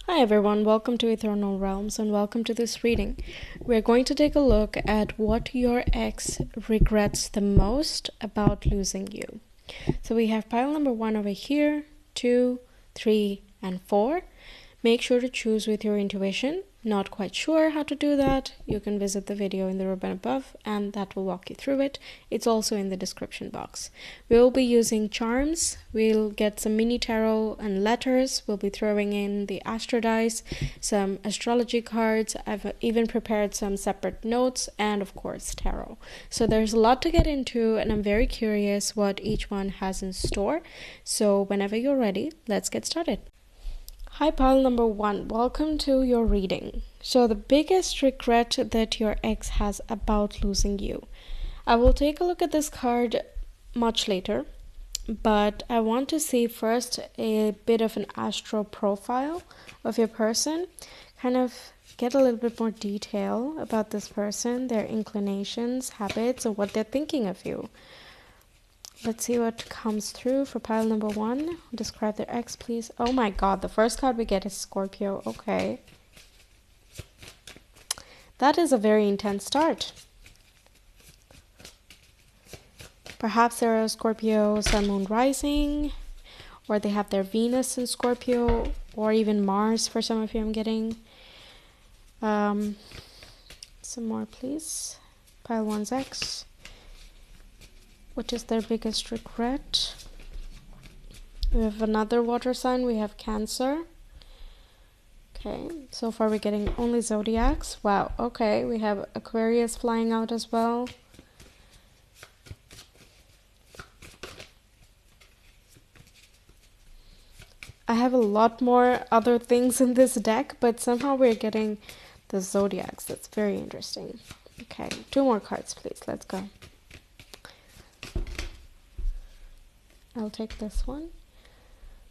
Hi everyone, welcome to Eternal Realms and welcome to this reading. We're going to take a look at what your ex regrets the most about losing you. So we have pile number 1 over here, 2, 3, and 4. Make sure to choose with your intuition. Not quite sure how to do that? You can visit the video in the ribbon above and that will walk you through it. It's also in the description box. We will be using charms. We'll get some mini tarot and letters. We'll be throwing in the astro dice, some astrology cards. I've even prepared some separate notes and of course tarot. So there's a lot to get into and I'm very curious what each one has in store. So whenever you're ready, let's get started. Hi pile number 1, welcome to your reading. So the biggest regret that your ex has about losing you. I will take a look at this card much later, but I want to see first a bit of an astral profile of your person, kind of get a little bit more detail about this person, their inclinations, habits, and what they're thinking of you. Let's see what comes through for pile number 1. Describe their ex, please. Oh my god, the first card we get is Scorpio. Okay. That is a very intense start. Perhaps they're a Scorpio Sun, Moon, Rising, or they have their Venus in Scorpio, or even Mars for some of you I'm getting. Some more, please. Pile 1's ex. What is their biggest regret? We have another water sign. We have Cancer. Okay, so far we're getting only zodiacs. Wow, okay, we have Aquarius flying out as well. I have a lot more other things in this deck, but somehow we're getting the zodiacs. That's very interesting. Okay, 2 more cards, please. Let's go. I'll take this one.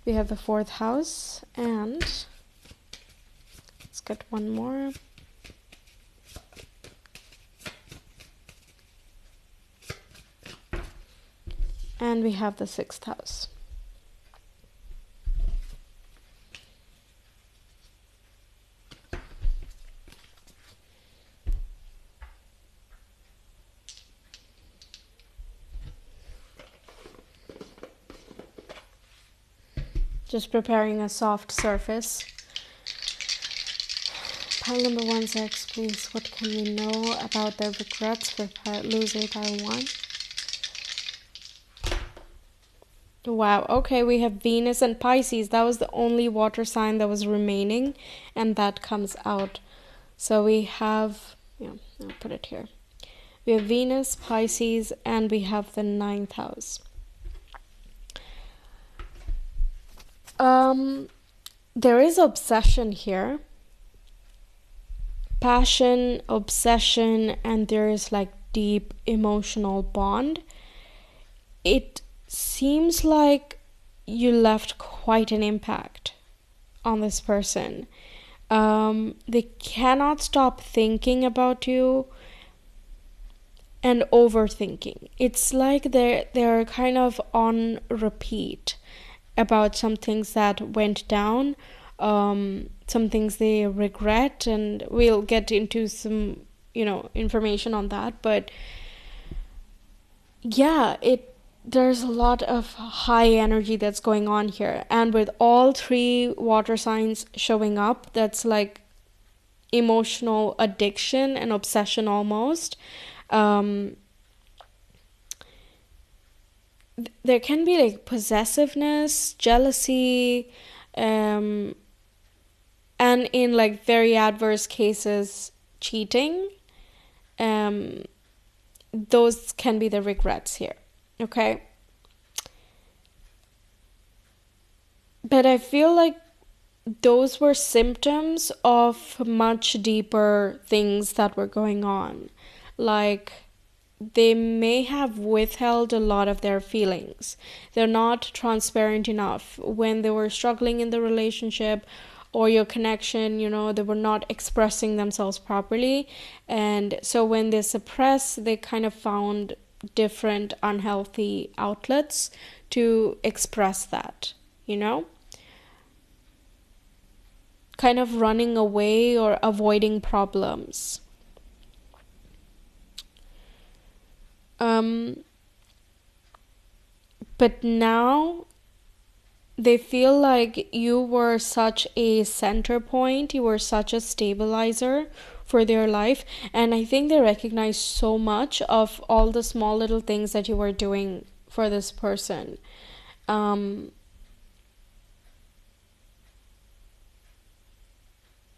We have the 4th house and let's get one more. And we have the 6th house. Just preparing a soft surface. Pile number 1's ex, please. What can we know about their regrets for losing pile 1? Wow, okay, we have Venus and Pisces. That was the only water sign that was remaining, and that comes out. So we have, I'll put it here. We have Venus, Pisces, and we have the 9th house. There is obsession here. Passion, obsession, and there is like deep emotional bond. It seems like you left quite an impact on this person. They cannot stop thinking about you and overthinking. It's like they're kind of on repeat about some things that went down, some things they regret, and we'll get into some information on that. But yeah, there's a lot of high energy that's going on here, and with all 3 water signs showing up, that's like emotional addiction and obsession almost. There can be like possessiveness, jealousy, and in like very adverse cases, cheating. Those can be the regrets here, okay? But I feel like those were symptoms of much deeper things that were going on. Like, they may have withheld a lot of their feelings. They're not transparent enough when they were struggling in the relationship or your connection, they were not expressing themselves properly. And so when they suppress, they kind of found different unhealthy outlets to express that. kind of running away or avoiding problems. But now they feel like you were such a center point, you were such a stabilizer for their life, and I think they recognize so much of all the small little things that you were doing for this person.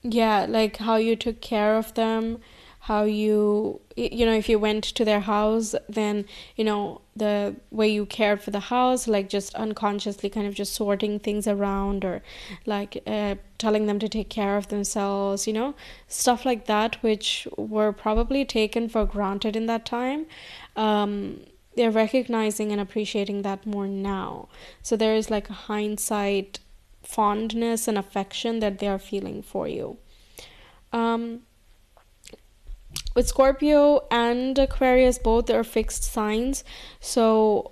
Yeah, like how you took care of them, how you know, if you went to their house, then, the way you cared for the house, like just unconsciously kind of just sorting things around, or like telling them to take care of themselves, stuff like that, which were probably taken for granted in that time. They're recognizing and appreciating that more now. So there is like a hindsight fondness and affection that they are feeling for you. With Scorpio and Aquarius, both are fixed signs. So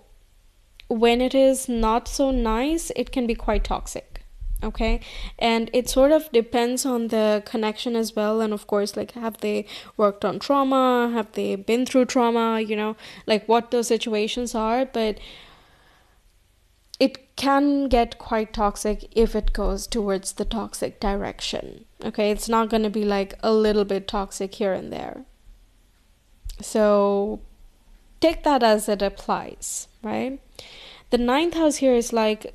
when it is not so nice, it can be quite toxic. Okay, and it sort of depends on the connection as well, and of course, like, have they worked on trauma, have they been through trauma, like what those situations are. But it can get quite toxic if it goes towards the toxic direction. Okay, it's not going to be like a little bit toxic here and there. So take that as it applies, right? The ninth house here is like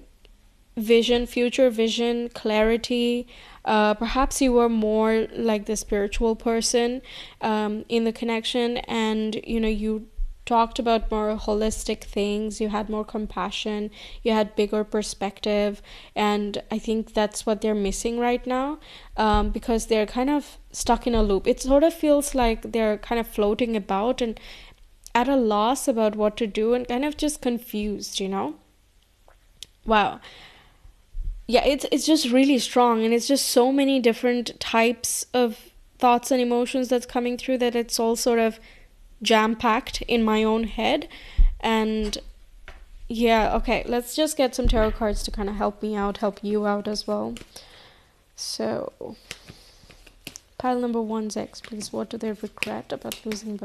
vision, future vision, clarity. Perhaps you were more like the spiritual person in the connection, and you talked about more holistic things, you had more compassion, you had bigger perspective, and I think that's what they're missing right now, because they're kind of stuck in a loop. It sort of feels like they're kind of floating about and at a loss about what to do, and kind of just confused. Wow. Yeah, it's just really strong, and it's just so many different types of thoughts and emotions that's coming through, that it's all sort of jam-packed in my own head. And yeah, okay, let's just get some tarot cards to kind of help me out, help you out as well. So pile number 1's X, please. What do they regret about losing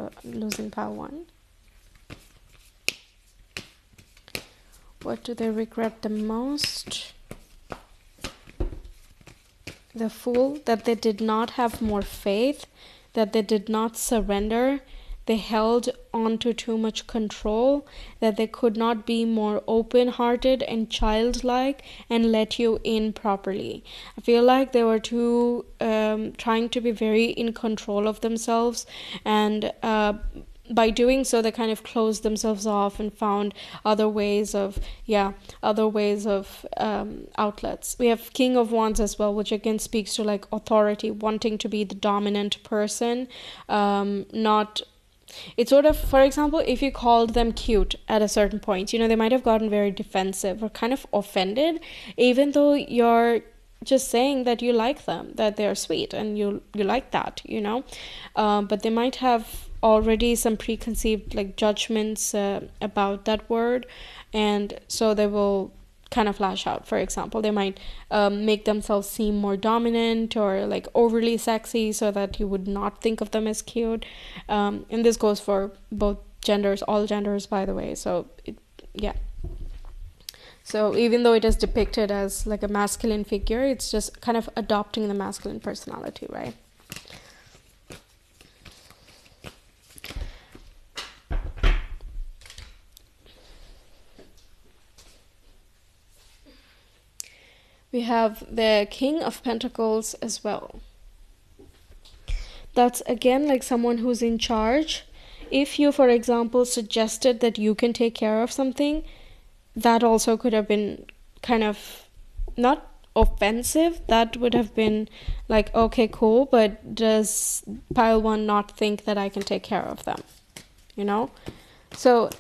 pile 1? What do they regret the most? The Fool, that they did not have more faith, that they did not surrender, they held on to too much control, that they could not be more open-hearted and childlike and let you in properly. I feel like they were too trying to be very in control of themselves, and by doing so, they kind of closed themselves off and found other ways of outlets. We have King of Wands as well, which again speaks to like authority, wanting to be the dominant person, not. It's sort of, for example, if you called them cute at a certain point, they might have gotten very defensive or kind of offended, even though you're just saying that you like them, that they're sweet, and you like that, but they might have already some preconceived like judgments about that word, and so they will kind of lash out. For example, they might make themselves seem more dominant or like overly sexy, so that you would not think of them as cute, and this goes for both genders, all genders, by the way. So so even though it is depicted as like a masculine figure, it's just kind of adopting the masculine personality, right? We have the King of Pentacles as well. That's again like someone who's in charge. If you, for example, suggested that you can take care of something, that also could have been kind of not offensive. That would have been like, okay, cool, but does pile 1 not think that I can take care of them? So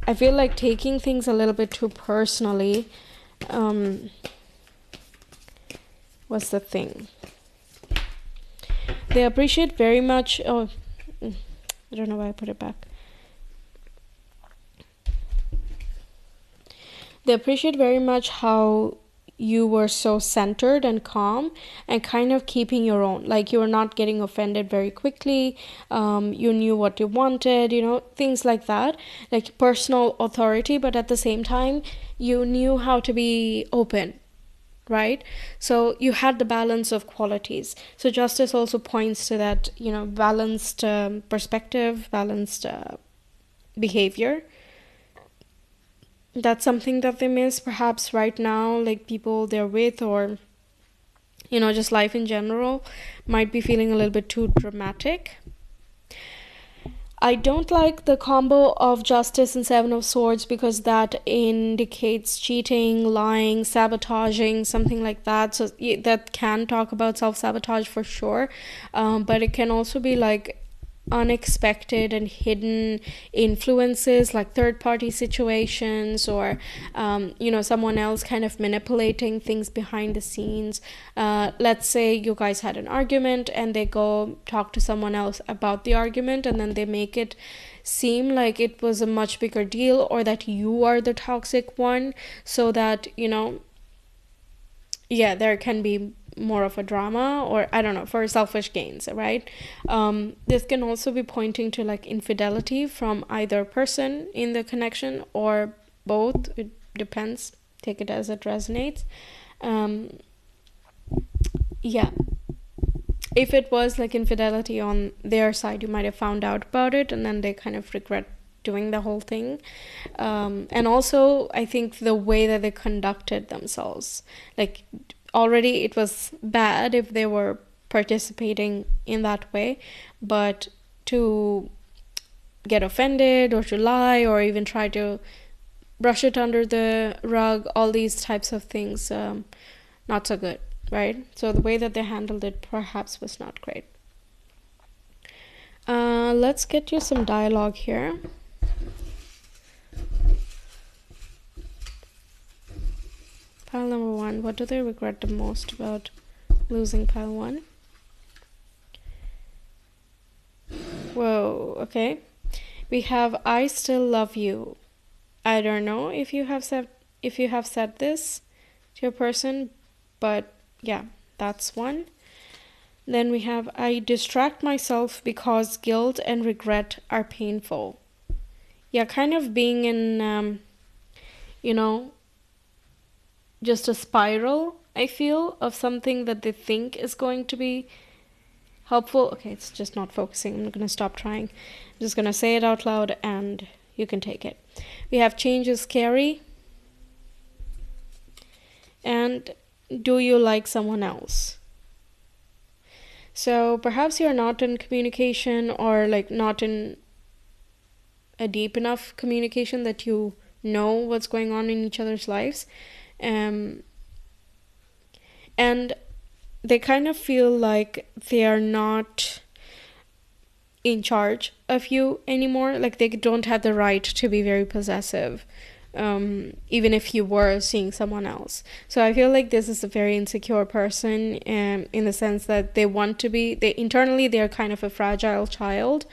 I feel like taking things a little bit too personally. What's the thing? They appreciate very much. I don't know why I put it back. They appreciate very much how you were so centered and calm and kind of keeping your own. Like, you were not getting offended very quickly. You knew what you wanted, things like that. Like personal authority, but at the same time, you knew how to be open, right? So you had the balance of qualities. So justice also points to that, balanced perspective, balanced behavior. That's something that they miss perhaps right now, like people they're with, or just life in general might be feeling a little bit too dramatic. I don't like the combo of Justice and Seven of Swords because that indicates cheating, lying, sabotaging, something like that. So that can talk about self-sabotage for sure, but it can also be like unexpected and hidden influences, like third-party situations, or someone else kind of manipulating things behind the scenes. Let's say you guys had an argument and they go talk to someone else about the argument, and then they make it seem like it was a much bigger deal, or that you are the toxic one, so that there can be more of a drama, or I don't know, for selfish gains, right? This can also be pointing to like infidelity from either person in the connection or both. It depends. Take it as it resonates. If it was like infidelity on their side, you might have found out about it and then they kind of regret doing the whole thing. And also, I think the way that they conducted themselves, like already it was bad if they were participating in that way, but to get offended or to lie or even try to brush it under the rug, all these types of things, not so good, right? So the way that they handled it perhaps was not great. Let's get you some dialogue here. Pile number 1, what do they regret the most about losing pile 1? Whoa, okay. We have I still love you. I don't know if you have said this to your person, but yeah, that's one. Then we have I distract myself because guilt and regret are painful. Yeah, kind of being in just a spiral, I feel, of something that they think is going to be helpful. Okay, it's just not focusing. I'm going to stop trying. I'm just going to say it out loud and you can take it. We have change is scary. And do you like someone else? So perhaps you're not in communication, or like not in a deep enough communication that you know what's going on in each other's lives. And they kind of feel like they are not in charge of you anymore. Like they don't have the right to be very possessive, even if you were seeing someone else. So I feel like this is a very insecure person, in the sense that they want to be, internally they're kind of a fragile child.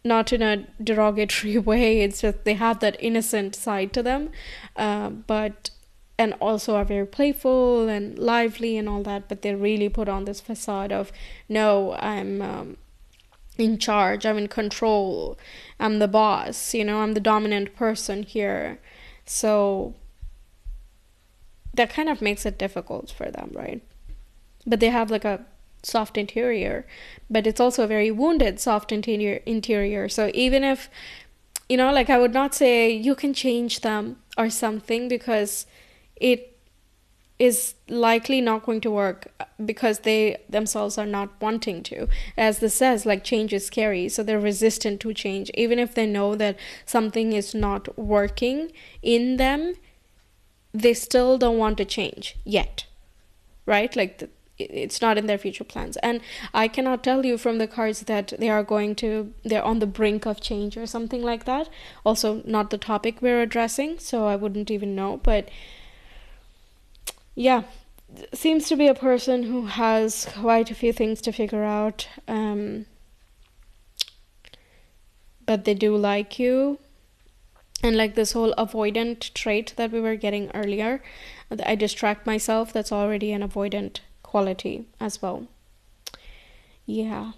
Not in a derogatory way, it's just they have that innocent side to them, and also are very playful and lively and all that, but they really put on this facade of, no, I'm in charge, I'm in control, I'm the boss, I'm the dominant person here. So that kind of makes it difficult for them, right? But they have like a soft interior, but it's also a very wounded soft interior. So even if I would not say you can change them or something, because it is likely not going to work, because they themselves are not wanting to. As this says, like, change is scary, so they're resistant to change. Even if they know that something is not working in them, they still don't want to change yet, right? Like it's not in their future plans. And I cannot tell you from the cards that they're on the brink of change or something like that. Also not the topic we're addressing, so I wouldn't even know. But yeah, seems to be a person who has quite a few things to figure out, but they do like you. And like this whole avoidant trait that we were getting earlier, I distract myself, that's already an avoidant quality as well. Yeah.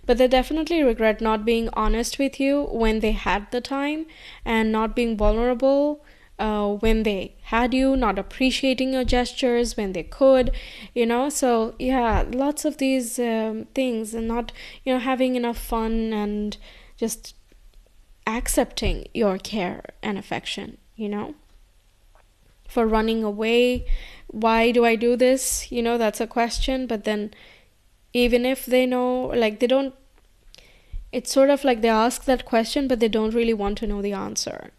But they definitely regret not being honest with you when they had the time, and not being vulnerable when they had you, not appreciating your gestures when they could, So, yeah, lots of these things, and not, having enough fun and just accepting your care and affection, For running away, why do I do this? That's a question, but then even if they know, like, they don't, it's sort of like they ask that question, but they don't really want to know the answer,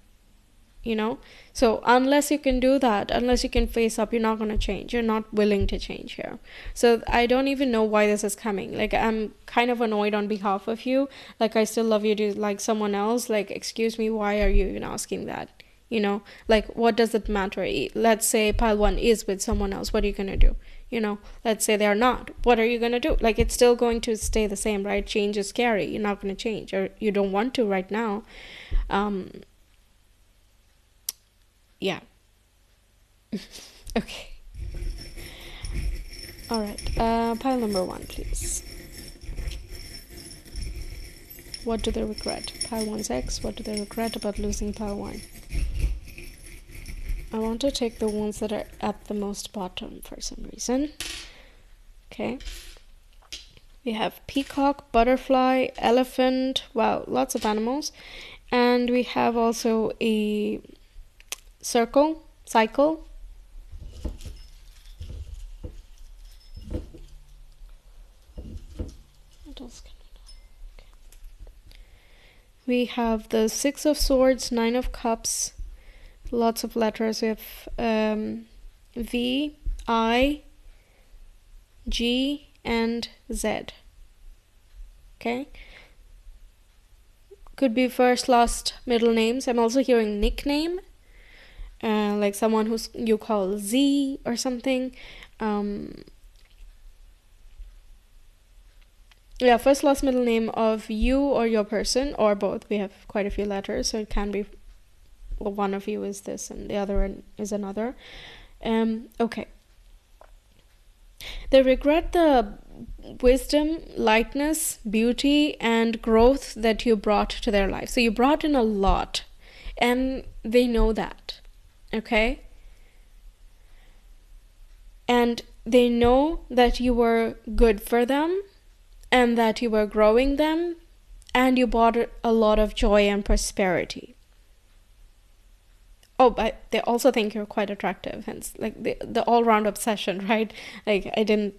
So unless you can do that, unless you can face up, you're not going to change. You're not willing to change here. So I don't even know why this is coming. Like, I'm kind of annoyed on behalf of you. Like, I still love you to like someone else. Like, excuse me, why are you even asking that? Like, what does it matter? Let's say pile one is with someone else. What are you going to do? Let's say they're not. What are you going to do? Like, it's still going to stay the same, right? Change is scary. You're not going to change, or you don't want to right now. Yeah. Okay. All right. Pile number one, please. What do they regret? Pile one's ex. What do they regret about losing pile one? I want to take the ones that are at the most bottom for some reason. Okay. We have peacock, butterfly, elephant. Wow, lots of animals. And we have also a cycle. What else can we do? Okay. We have the Six of Swords, Nine of Cups, lots of letters. We have V, I, G, and Z. Okay. Could be first, last, middle names. I'm also hearing nickname. Like someone who's you call Z or something. Yeah, first, last, middle name of you or your person, or both. We have quite a few letters, so it can be, well, one of you is this and the other is another. Okay. They regret the wisdom, lightness, beauty, and growth that you brought to their life. So you brought in a lot, and they know that. Okay? And they know that you were good for them, and that you were growing them, and you brought a lot of joy and prosperity. Oh, but they also think you're quite attractive, hence like the all-round obsession, right? Like, I didn't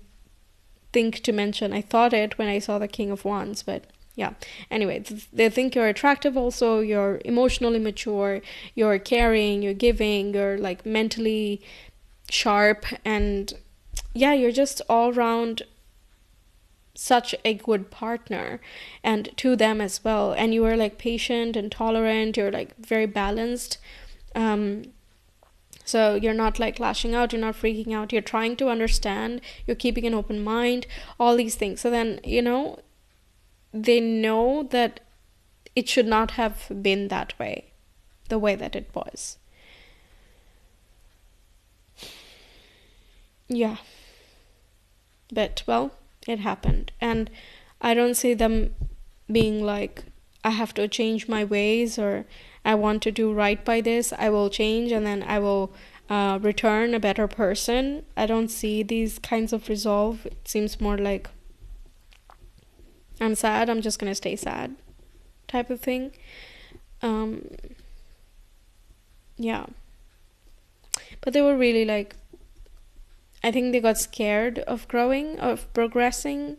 think to mention, I thought it when I saw the King of Wands, but yeah. Anyway, they think you're attractive also, you're emotionally mature, you're caring, you're giving, you're like mentally sharp, and yeah, you're just all around such a good partner, and to them as well. And you are like patient and tolerant, you're like very balanced. So you're not like lashing out, you're not freaking out, you're trying to understand, you're keeping an open mind, all these things. So then, they know that it should not have been that way, the way that it was. Yeah. But, well, it happened. And I don't see them being like, I have to change my ways, or I want to do right by this, I will change, and then I will return a better person. I don't see these kinds of resolve. It seems more like, I'm sad, I'm just gonna stay sad type of thing. Yeah. But they were really like, I think they got scared of growing, of progressing.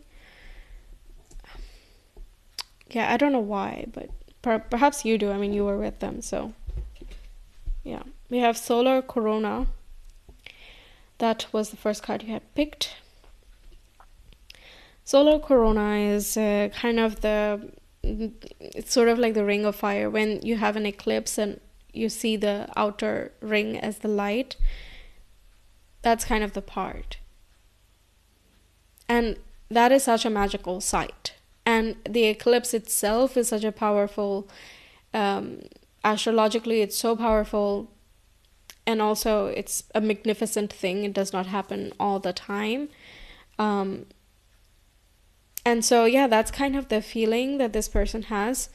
Yeah, I don't know why, but perhaps you do. I mean, you were with them, so yeah. We have Solar Corona. That was the first card you had picked. Solar Corona is kind of it's sort of like the ring of fire. When you have an eclipse and you see the outer ring as the light, that's kind of the part. And that is such a magical sight. And the eclipse itself is such a powerful Astrologically, it's so powerful, and also it's a magnificent thing. It does not happen all the time. And so, yeah, that's kind of the feeling that this person has.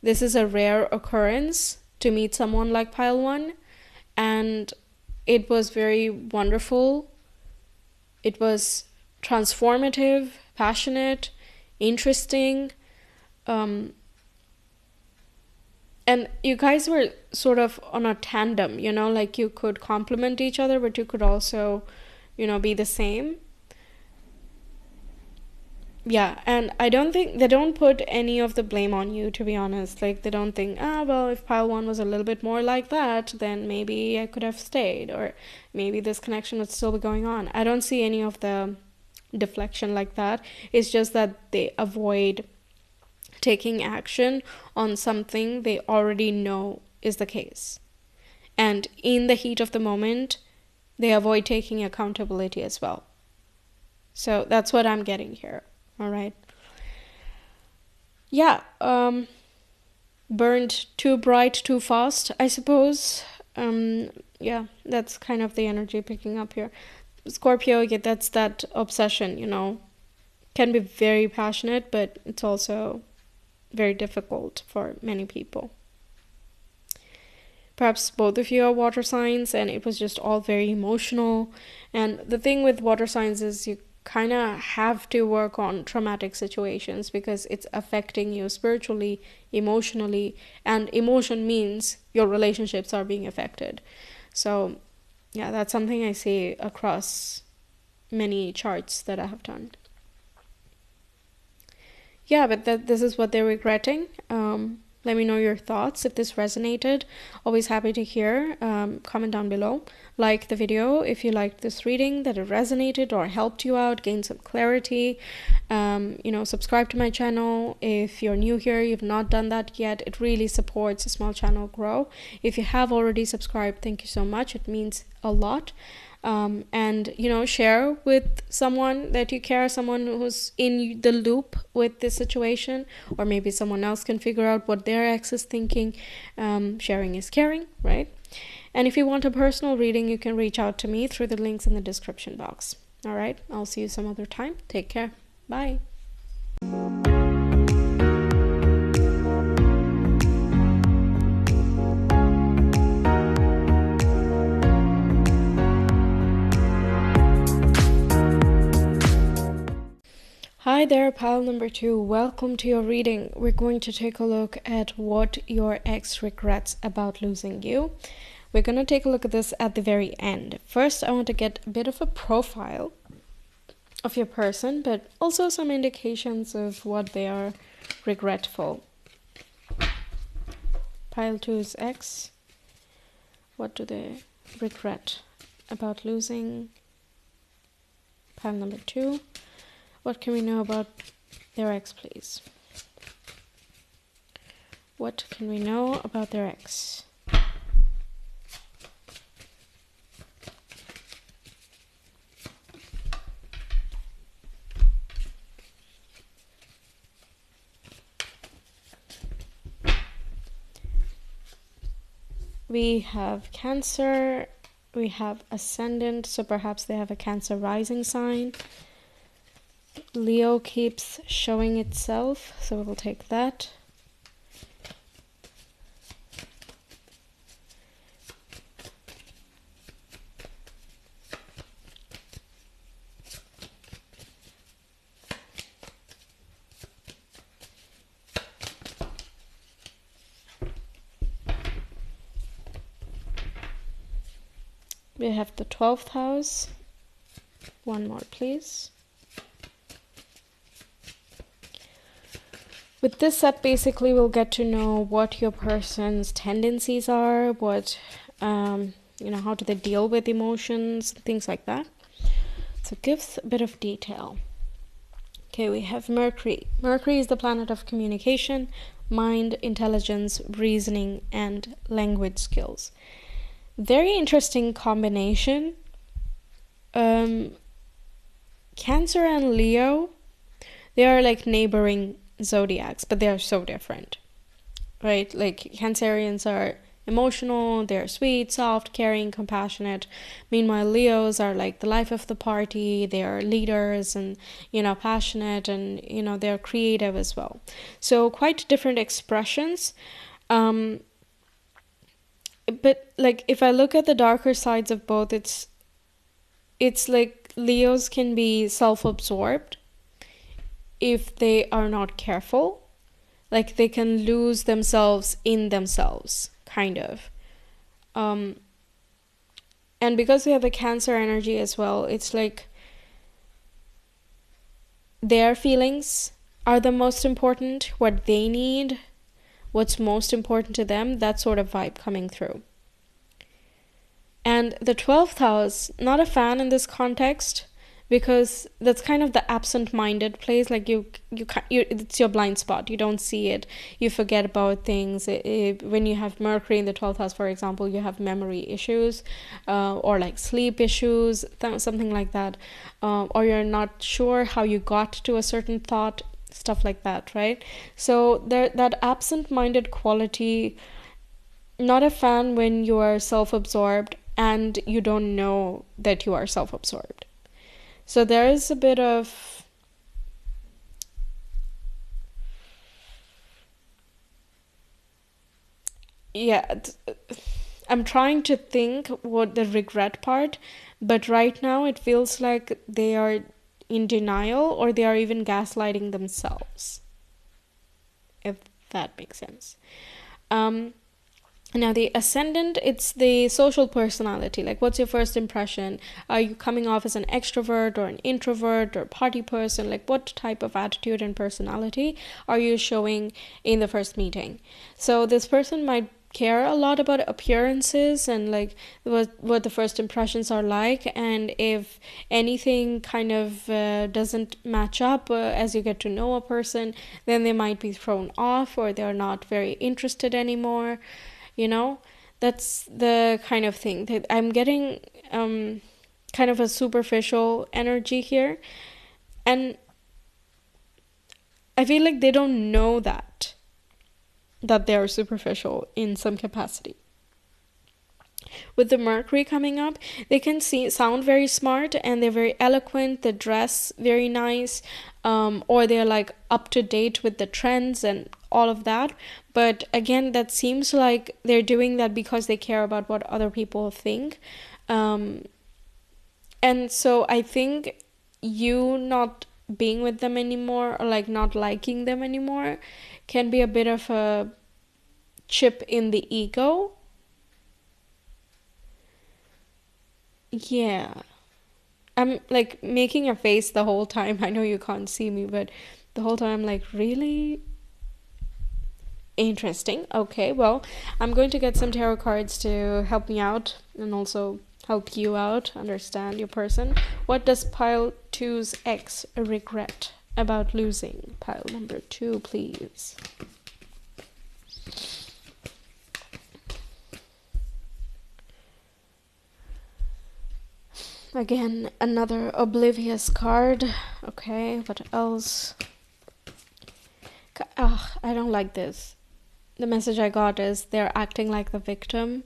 This is a rare occurrence to meet someone like pile 1, and it was very wonderful. It was transformative, passionate, interesting. And you guys were sort of on a tandem, like you could complement each other, but you could also, be the same. Yeah, and I don't think they don't put any of the blame on you, to be honest. Like, they don't think, well, if pile 1 was a little bit more like that, then maybe I could have stayed, or maybe this connection would still be going on. I don't see any of the deflection like that. It's just that they avoid taking action on something they already know is the case. And in the heat of the moment, they avoid taking accountability as well. So that's what I'm getting here. All right. Yeah. Burned too bright too fast, I suppose. Yeah, that's kind of the energy picking up here. Scorpio, yeah, that's that obsession, can be very passionate, but it's also very difficult for many people. Perhaps both of you are water signs, and it was just all very emotional. And the thing with water signs is you kind of have to work on traumatic situations because it's affecting you spiritually, emotionally, and emotion means your relationships are being affected. So yeah, that's something I see across many charts that I have done. Yeah, but this is what they're regretting. Let me know your thoughts if this resonated. Always happy to hear. Comment down below. Like the video if you liked this reading, that it resonated or helped you out, gain some clarity. Subscribe to my channel. If you're new here, you've not done that yet, it really supports a small channel grow. If you have already subscribed, thank you so much. It means a lot. And share with someone that you care, someone who's in the loop with this situation, or maybe someone else can figure out what their ex is thinking. Sharing is caring, right? And if you want a personal reading, you can reach out to me through the links in the description box. All right, I'll see you some other time. Take care. Bye. Hi there, pile number 2. Welcome to your reading. We're going to take a look at what your ex regrets about losing you. We're going to take a look at this at the very end. First, I want to get a bit of a profile of your person, but also some indications of what they are regretful. Pile 2's ex. What do they regret about losing? Pile number 2. What can we know about their ex, please? What can we know about their ex? We have Cancer, we have Ascendant, so perhaps they have a Cancer rising sign. Leo keeps showing itself, so we'll take that. We have the 12th house. One more, please. With this set, basically, we'll get to know what your person's tendencies are, what, how do they deal with emotions, things like that. So it gives a bit of detail. Okay, we have Mercury. Mercury is the planet of communication, mind, intelligence, reasoning, and language skills. Very interesting combination. Cancer and Leo, they are like neighboring zodiacs, but they are so different. right? Like Cancerians are emotional, they're sweet, soft, caring, compassionate. Meanwhile, Leos are like the life of the party, they are leaders and, passionate, and, they're creative as well. So quite different expressions. But like if I look at the darker sides of both, it's like Leos can be self-absorbed if they are not careful. Like they can lose themselves in themselves, kind of. And because we have the Cancer energy as well, it's like their feelings are the most important, what they need, what's most important to them, that sort of vibe coming through. And the 12th house, not a fan in this context, because that's kind of the absent-minded place. Like you it's your blind spot. You don't see it. You forget about things. When you have Mercury in the 12th house, for example, you have memory issues, or like sleep issues, something like that, or you're not sure how you got to a certain thought, stuff like that, right? So that absent-minded quality, not a fan when you are self-absorbed and you don't know that you are self-absorbed. So there is a bit of I'm trying to think what the regret part, but right now it feels like they are in denial, or they are even gaslighting themselves, if that makes sense. Now the ascendant, it's the social personality. Like, what's your first impression? Are you coming off as an extrovert or an introvert or party person? Like, what type of attitude and personality are you showing in the first meeting? So this person might care a lot about appearances and like what the first impressions are like, and if anything kind of doesn't match up as you get to know a person, then they might be thrown off, or they're not very interested anymore. That's the kind of thing that I'm getting, kind of a superficial energy here. And I feel like they don't know that they're superficial in some capacity. With the Mercury coming up, they can sound very smart, and they're very eloquent, they dress very nice, or they're like up to date with the trends and all of that. But again, that seems like they're doing that because they care about what other people think. And so I think you not being with them anymore, or like not liking them anymore, can be a bit of a chip in the ego. Yeah. I'm like making a face the whole time. I know you can't see me, but the whole time I'm like, really? Interesting. Okay, well, I'm going to get some tarot cards to help me out and also help you out understand your person. What does pile 2's ex regret about losing? Pile number 2, please. Again, another oblivious card. Okay, what else? I don't like this. The message I got is they're acting like the victim.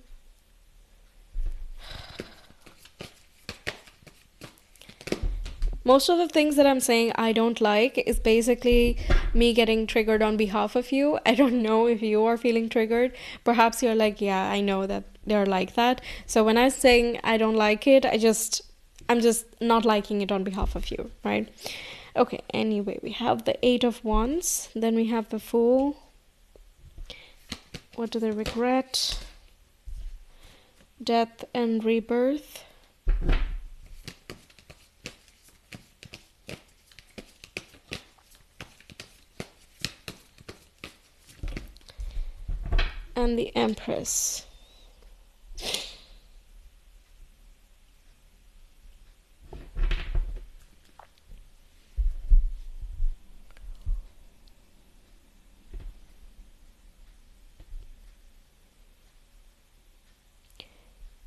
Most of the things that I'm saying I don't like is basically me getting triggered on behalf of you. I don't know if you are feeling triggered. Perhaps you're like, yeah, I know that they're like that. So when I'm saying I don't like it, I'm just not liking it on behalf of you, right? Okay, anyway, we have the 8 of Wands. Then we have the Fool. What do they regret? Death and rebirth. And the Empress.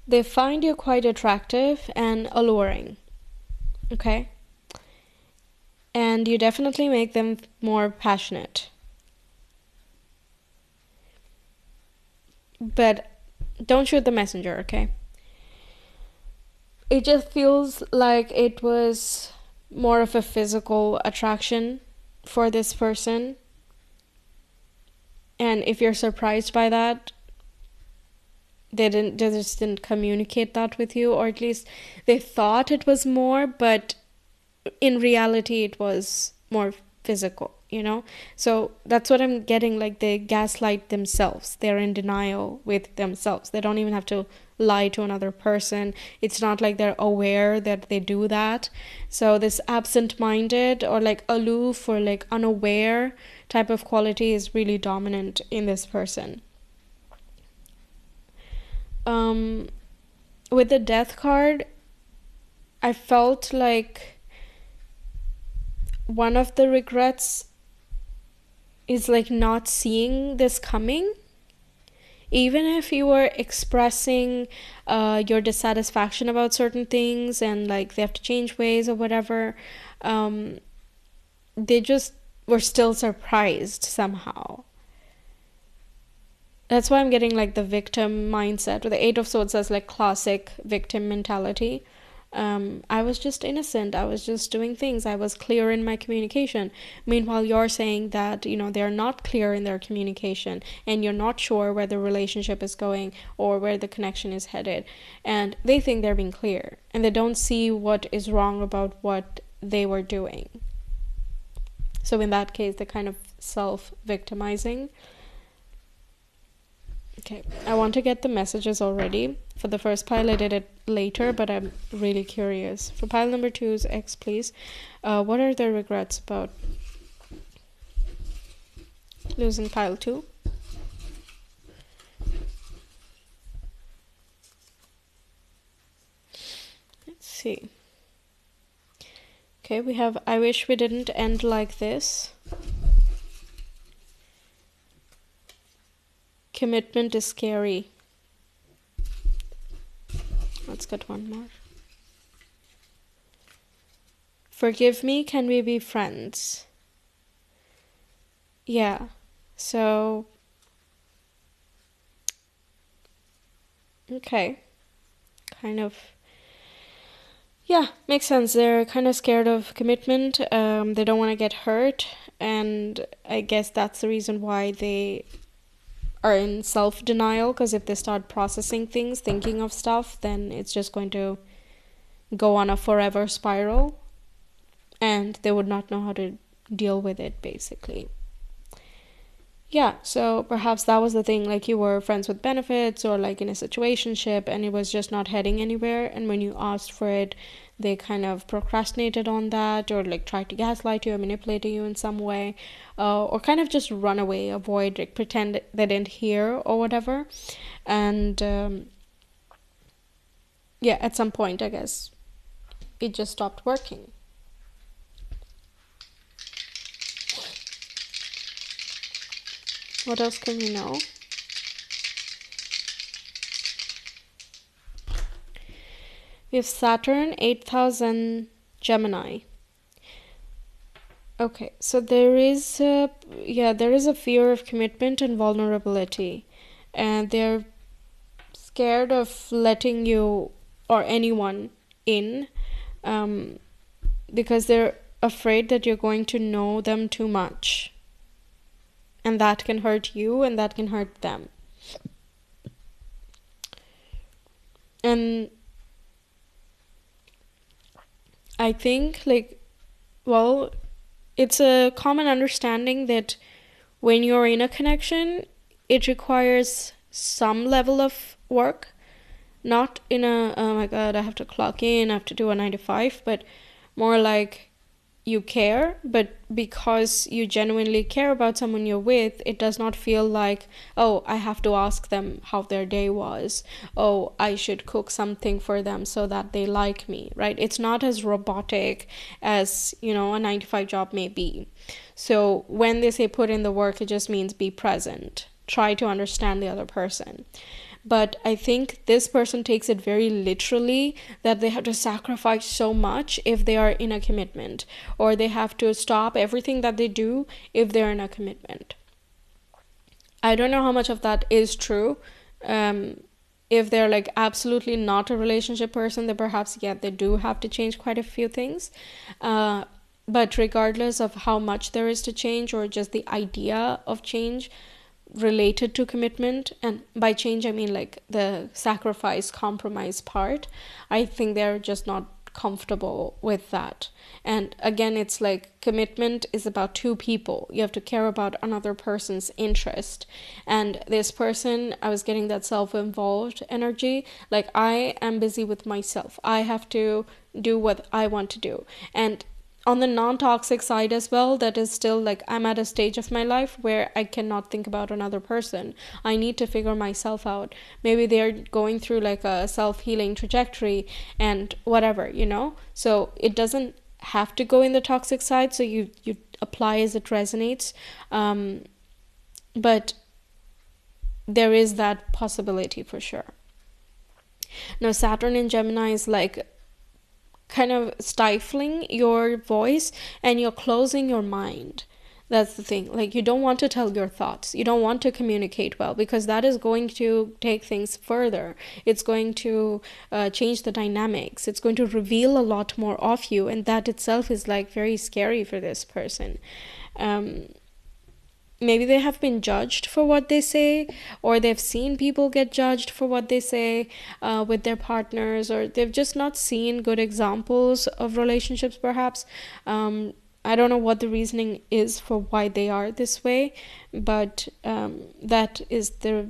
They find you quite attractive and alluring, okay? And you definitely make them more passionate. but don't shoot the messenger, okay? It just feels like it was more of a physical attraction for this person. And if you're surprised by that, they just didn't communicate that with you, or at least they thought it was more, but in reality it was more physical, so that's what I'm getting. Like, they gaslight themselves. They're in denial with themselves. They don't even have to lie to another person. It's not like they're aware that they do that. So this absent-minded or like aloof or like unaware type of quality is really dominant in this person. With the Death card, I felt like one of the regrets is like not seeing this coming. Even if you were expressing your dissatisfaction about certain things and like they have to change ways or whatever, they just were still surprised somehow. That's why I'm getting like the victim mindset, or the Eight of Swords as like classic victim mentality. I was just innocent. I was just doing things. I was clear in my communication. Meanwhile, you're saying that, they're not clear in their communication and you're not sure where the relationship is going or where the connection is headed. And they think they're being clear and they don't see what is wrong about what they were doing. So in that case, they're kind of self-victimizing. Okay, I want to get the messages already. For the first pile, I did it later, but I'm really curious. For pile number 2's X, please. What are their regrets about losing pile 2? Let's see. Okay, we have I wish we didn't end like this. Commitment is scary. Let's get one more. Forgive me, can we be friends? Yeah, so okay, kind of, yeah, makes sense. They're kind of scared of commitment. They don't want to get hurt, and I guess that's the reason why they are in self-denial, because if they start processing things, thinking of stuff, then it's just going to go on a forever spiral and they would not know how to deal with it, basically. Yeah, so perhaps that was the thing, like you were friends with benefits or like in a situationship and it was just not heading anywhere, and when you asked for it, they kind of procrastinated on that or like tried to gaslight you or manipulate you in some way, or kind of just run away, avoid, like pretend they didn't hear or whatever. And yeah, at some point, I guess, it just stopped working. What else can you know? We have Saturn, 8,000 Gemini. Okay, so there is a fear of commitment and vulnerability, and they're scared of letting you or anyone in, because they're afraid that you're going to know them too much, and that can hurt you and that can hurt them. And I think, like, well, it's a common understanding that when you're in a connection, it requires some level of work, not in a, oh my god, I have to clock in, I have to do a 9 to 5, but more like you care, but because you genuinely care about someone you're with, it does not feel like, oh, I have to ask them how their day was, oh, I should cook something for them so that they like me, right? It's not as robotic as, a 9 to 5 job may be. So when they say put in the work, it just means be present, try to understand the other person. But I think this person takes it very literally, that they have to sacrifice so much if they are in a commitment, or they have to stop everything that they do if they're in a commitment. I don't know how much of that is true. If they're like absolutely not a relationship person, then perhaps, yeah, they do have to change quite a few things. But regardless of how much there is to change, or just the idea of change related to commitment, and by change I mean like the sacrifice, compromise part, I think they're just not comfortable with that. And again, it's like commitment is about two people. You have to care about another person's interest. And this person, I was getting that self-involved energy. Like, I am busy with myself. I have to do what I want to do. And on the non-toxic side as well, that is still like, I'm at a stage of my life where I cannot think about another person. I need to figure myself out. Maybe they're going through like a self-healing trajectory and whatever, so it doesn't have to go in the toxic side, so you apply as it resonates. But there is that possibility for sure. Now, Saturn in Gemini is like kind of stifling your voice, and you're closing your mind. That's the thing. Like, you don't want to tell your thoughts. You don't want to communicate well, because that is going to take things further. It's going to change the dynamics. It's going to reveal a lot more of you, and that itself is like very scary for this person. Maybe they have been judged for what they say, or they've seen people get judged for what they say with their partners, or they've just not seen good examples of relationships, perhaps. I don't know what the reasoning is for why they are this way, but that is the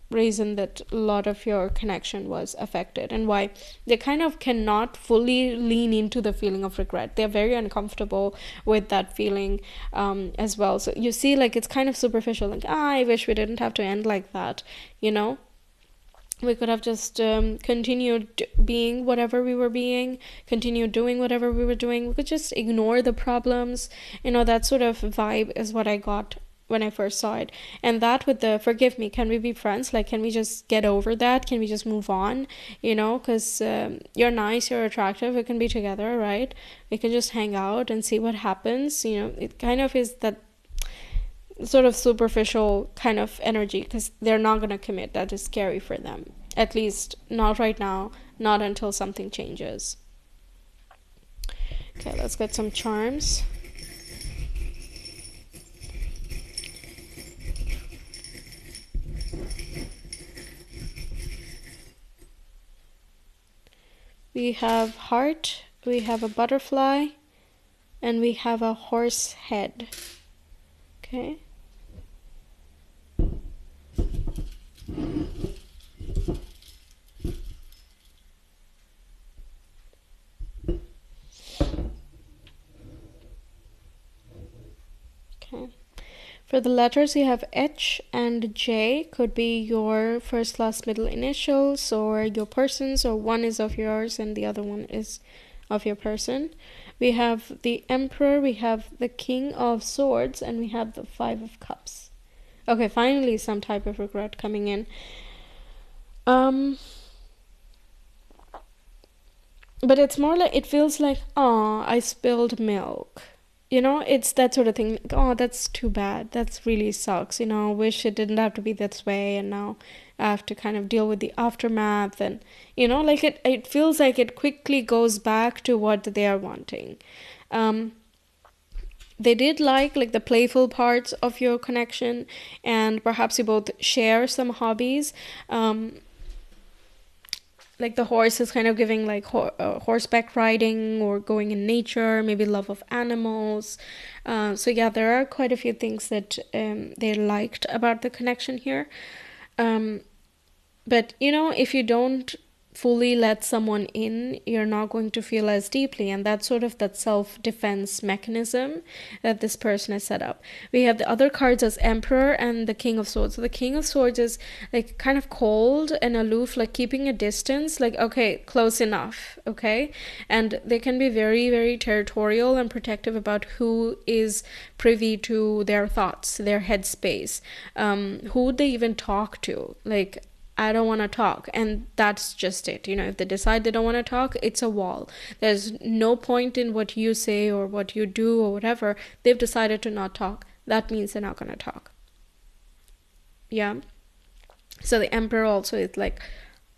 reason that a lot of your connection was affected, and why they kind of cannot fully lean into the feeling of regret. They're very uncomfortable with that feeling as well. So you see, like, it's kind of superficial, like, I wish we didn't have to end like that. We could have just continued being whatever we were being, continued doing whatever we were doing. We could just ignore the problems. That sort of vibe is what I got when I first saw it. And that with the forgive me, can we be friends? Like, can we just get over that? Can we just move on? Because you're nice, you're attractive, we can be together, right? We can just hang out and see what happens. It kind of is that sort of superficial kind of energy, because they're not going to commit. That is scary for them. At least not right now, not until something changes. Okay, let's get some charms. We have heart, we have a butterfly, and we have a horse head. Okay. Okay. For the letters, you have H and J. Could be your first, last, middle initials, or your person's, or one is of yours and the other one is of your person. We have the Emperor, we have the King of Swords, and we have the Five of Cups. Okay, finally some type of regret coming in. But it's more like, it feels like, oh, I spilled milk. It's that sort of thing. Like, oh, that's too bad. That's really sucks. Wish it didn't have to be this way. And now I have to kind of deal with the aftermath. And, like it feels like it quickly goes back to what they are wanting. They did like the playful parts of your connection. And perhaps you both share some hobbies. Like the horse is kind of giving like horseback riding or going in nature, maybe love of animals. So yeah, there are quite a few things that they liked about the connection here. But if you don't fully let someone in, you're not going to feel as deeply, and that's sort of that self-defense mechanism that this person has set up. We have the other cards as Emperor and the King of Swords. So the King of Swords is like kind of cold and aloof, like keeping a distance, like, okay, close enough, okay? And they can be very, very territorial and protective about who is privy to their thoughts, their headspace, who they even talk to. Like, I don't want to talk, and that's just it. If they decide they don't want to talk, it's a wall. There's no point in what you say or what you do or whatever. They've decided to not talk. That means they're not going to talk. Yeah. So the Emperor also is like,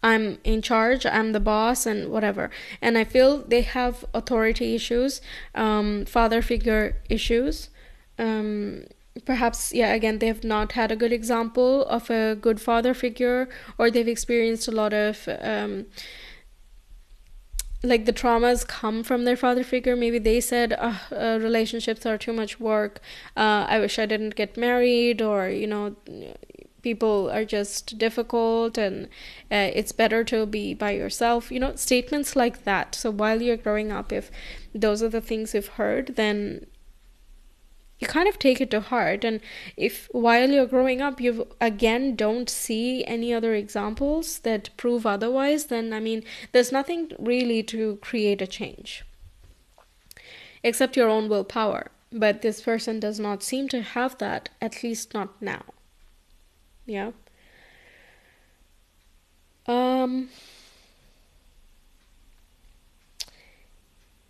I'm in charge, I'm the boss, and whatever. And I feel they have authority issues, father figure issues. Perhaps, yeah, again, they have not had a good example of a good father figure, or they've experienced a lot of like the traumas come from their father figure. Maybe they said, relationships are too much work, I wish I didn't get married, or people are just difficult, and it's better to be by yourself, statements like that. So while you're growing up, if those are the things you've heard, then you kind of take it to heart. And if while you're growing up you again don't see any other examples that prove otherwise, then I mean, there's nothing really to create a change except your own willpower. But this person does not seem to have that, at least not now. Yeah.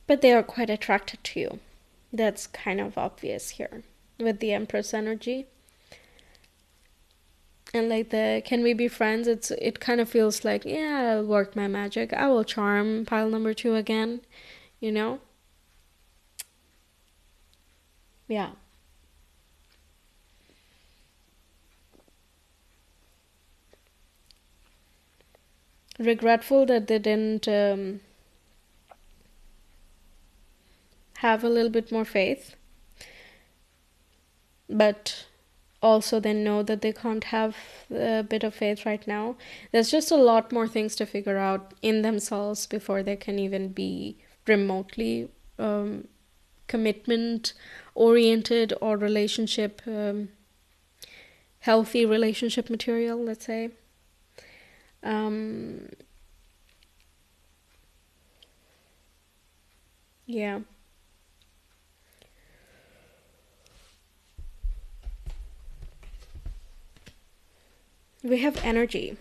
But they are quite attracted to you. That's kind of obvious here with the Empress energy. And like the can we be friends, it kind of feels like, yeah, I'll work my magic, I will charm pile number 2 again, yeah. Regretful that they didn't have a little bit more faith, but also they know that they can't have a bit of faith right now. There's just a lot more things to figure out in themselves before they can even be remotely commitment oriented or relationship healthy relationship material, let's say. Yeah. We have energy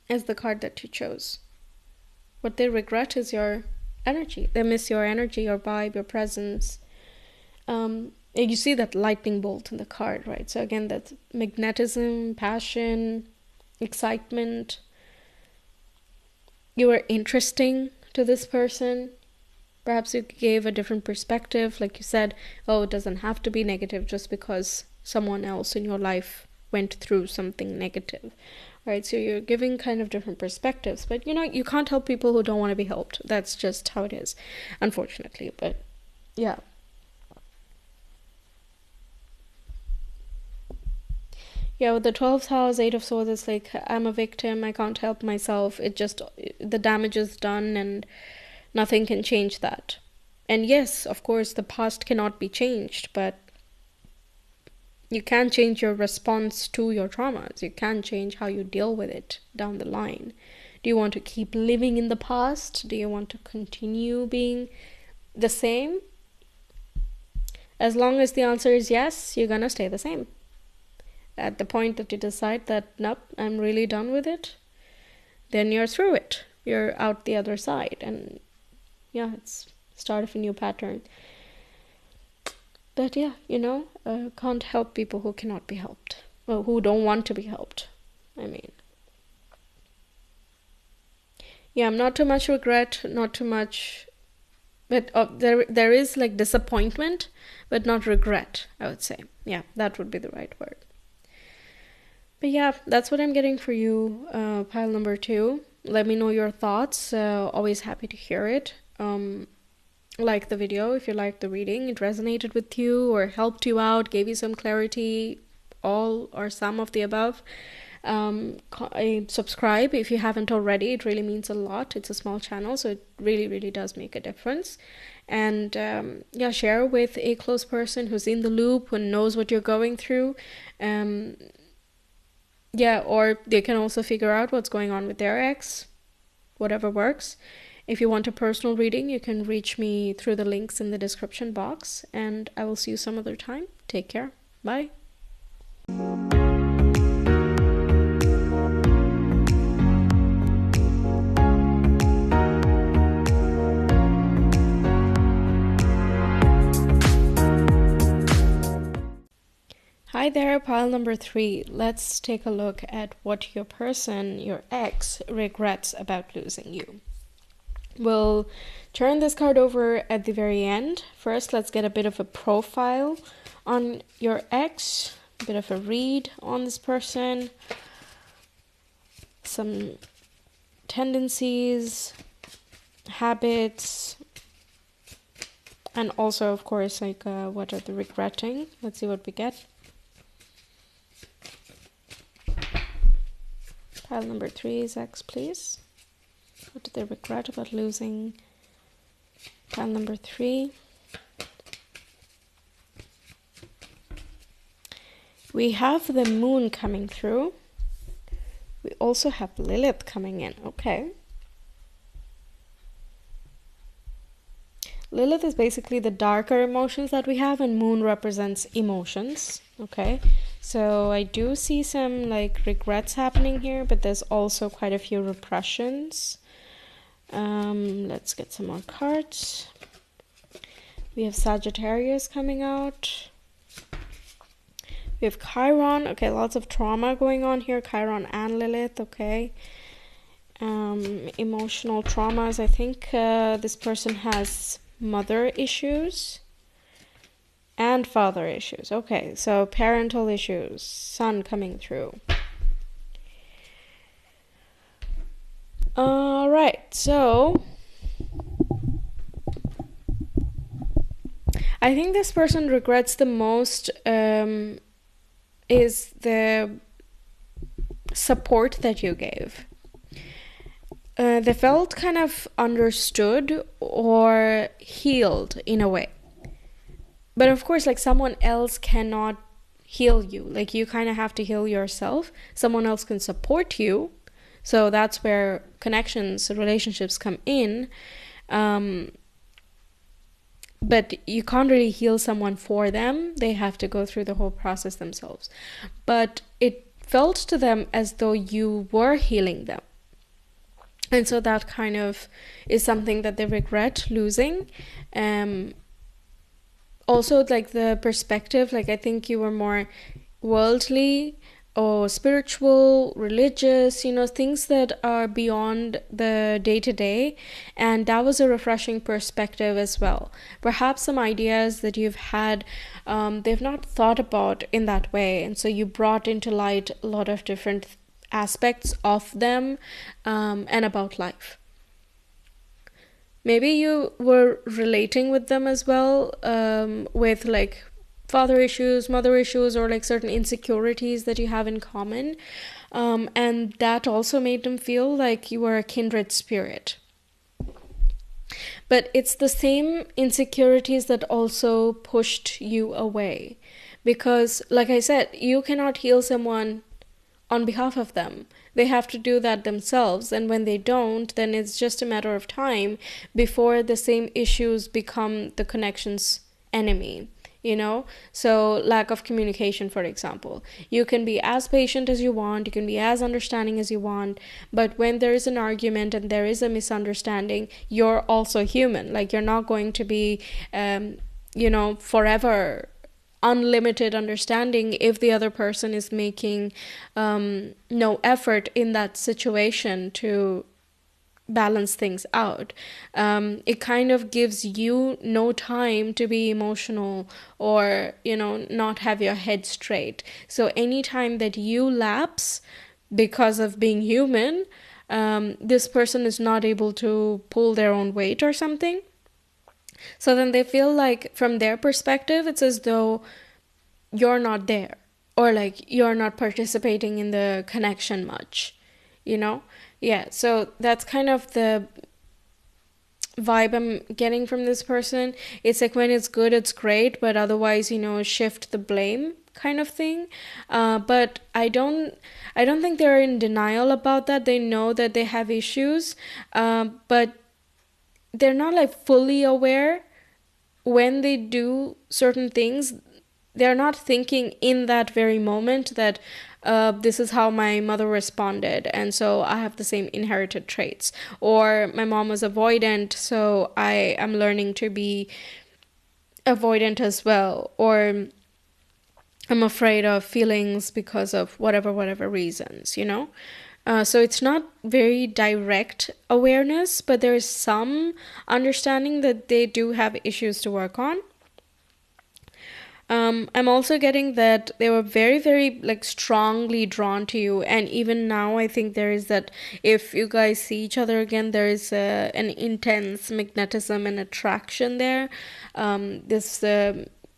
as the card that you chose. What they regret is your energy. They miss your energy, your vibe, your presence. You see that lightning bolt in the card, right? So again, that's magnetism, passion, excitement. You were interesting to this person. Perhaps you gave a different perspective. Like you said, oh, it doesn't have to be negative just because someone else in your life went through something negative, right? So you're giving kind of different perspectives, but you can't help people who don't want to be helped. That's just how it is, unfortunately. But yeah. Yeah, with the 12th house, 8 of Swords, it's like, I'm a victim, I can't help myself. The damage is done and nothing can change that. And yes, of course, the past cannot be changed, but you can change your response to your traumas. You can change how you deal with it down the line. Do you want to keep living in the past? Do you want to continue being the same? As long as the answer is yes, you're gonna stay the same. At the point that you decide that, nope, I'm really done with it, then you're through it. You're out the other side. And yeah, it's start of a new pattern. But yeah, can't help people who cannot be helped. Well, who don't want to be helped. I mean. Yeah, not too much regret, not too much. But there is like disappointment, but not regret, I would say. Yeah, that would be the right word. But yeah, that's what I'm getting for you, pile number 2. Let me know your thoughts. Always happy to hear it. Like the video if you liked the reading, it resonated with you or helped you out, gave you some clarity, all or some of the above. Subscribe if you haven't already. It really means a lot. It's a small channel, so it really, really does make a difference. And share with a close person who's in the loop, who knows what you're going through. Or they can also figure out what's going on with their ex, whatever works. If you want a personal reading, you can reach me through the links in the description box, and I will see you some other time. Take care. Bye. Hi Hi there, pile number 3. Let's take a look at what your person, your ex, regrets about losing you. We'll turn this card over at the very end. First, let's get a bit of a profile on your ex, a bit of a read on this person, some tendencies, habits, and also, of course, what are they regretting? Let's see what we get. Pile number 3 is X, please. What do they regret about losing? Pile number 3. We have the moon coming through. We also have Lilith coming in. Okay. Lilith is basically the darker emotions that we have, and moon represents emotions. Okay. So I do see some regrets happening here, but there's also quite a few repressions. Let's get some more cards. We have Sagittarius coming out. We have Chiron. Okay, lots of trauma going on here. Chiron and Lilith. Okay. Emotional traumas. I think this person has mother issues and father issues. Okay, so parental issues. Sun coming through. All right, so I think this person regrets the most is the support that you gave. They felt kind of understood or healed in a way. But of course, someone else cannot heal you. You kind of have to heal yourself. Someone else can support you. So that's where connections, relationships come in. But you can't really heal someone for them. They have to go through the whole process themselves. But it felt to them as though you were healing them. And so that kind of is something that they regret losing. Also, the perspective, I think you were more worldly or spiritual, religious, things that are beyond the day-to-day. And that was a refreshing perspective as well. Perhaps some ideas that you've had, they've not thought about in that way. And so you brought into light a lot of different aspects of them and about life. Maybe you were relating with them as well, with father issues, mother issues, or certain insecurities that you have in common. And that also made them feel like you were a kindred spirit. But it's the same insecurities that also pushed you away. Because, like I said, you cannot heal someone on behalf of them. They have to do that themselves, and when they don't, then it's just a matter of time before the same issues become the connection's enemy, So lack of communication, for example. You can be as patient as you want, you can be as understanding as you want, but when there is an argument and there is a misunderstanding, you're also human. You're not going to be forever unlimited understanding if the other person is making no effort in that situation to balance things out. It kind of gives you no time to be emotional or not have your head straight. So anytime that you lapse because of being human, this person is not able to pull their own weight or something. So then they feel from their perspective, it's as though you're not there, or you're not participating in the connection much, Yeah, so that's kind of the vibe I'm getting from this person. It's when it's good, it's great, but otherwise, shift the blame kind of thing. But I don't think they're in denial about that. They know that they have issues, but they're not fully aware when they do certain things. They're not thinking in that very moment that this is how my mother responded, and so I have the same inherited traits, or my mom was avoidant, so I am learning to be avoidant as well, or I'm afraid of feelings because of whatever reasons, you know? So it's not very direct awareness, but there is some understanding that they do have issues to work on. I'm also getting that they were very like strongly drawn to you, and even now I think there is that if you guys see each other again, there is an intense magnetism and attraction there. This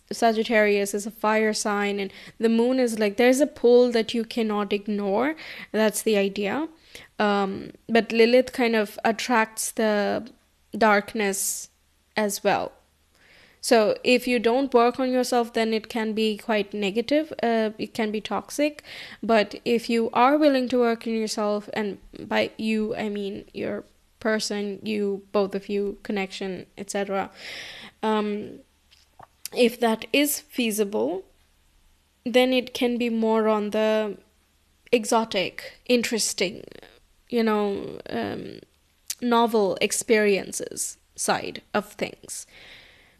Sagittarius is a fire sign, and the moon is like there's a pull that you cannot ignore. That's the idea. But Lilith kind of attracts the darkness as well. So if you don't work on yourself, then it can be quite negative. It can be toxic. But if you are willing to work on yourself, and by you, I mean your person, you, both of you, connection, etc. If that is feasible, then it can be more on the exotic, interesting, novel experiences side of things.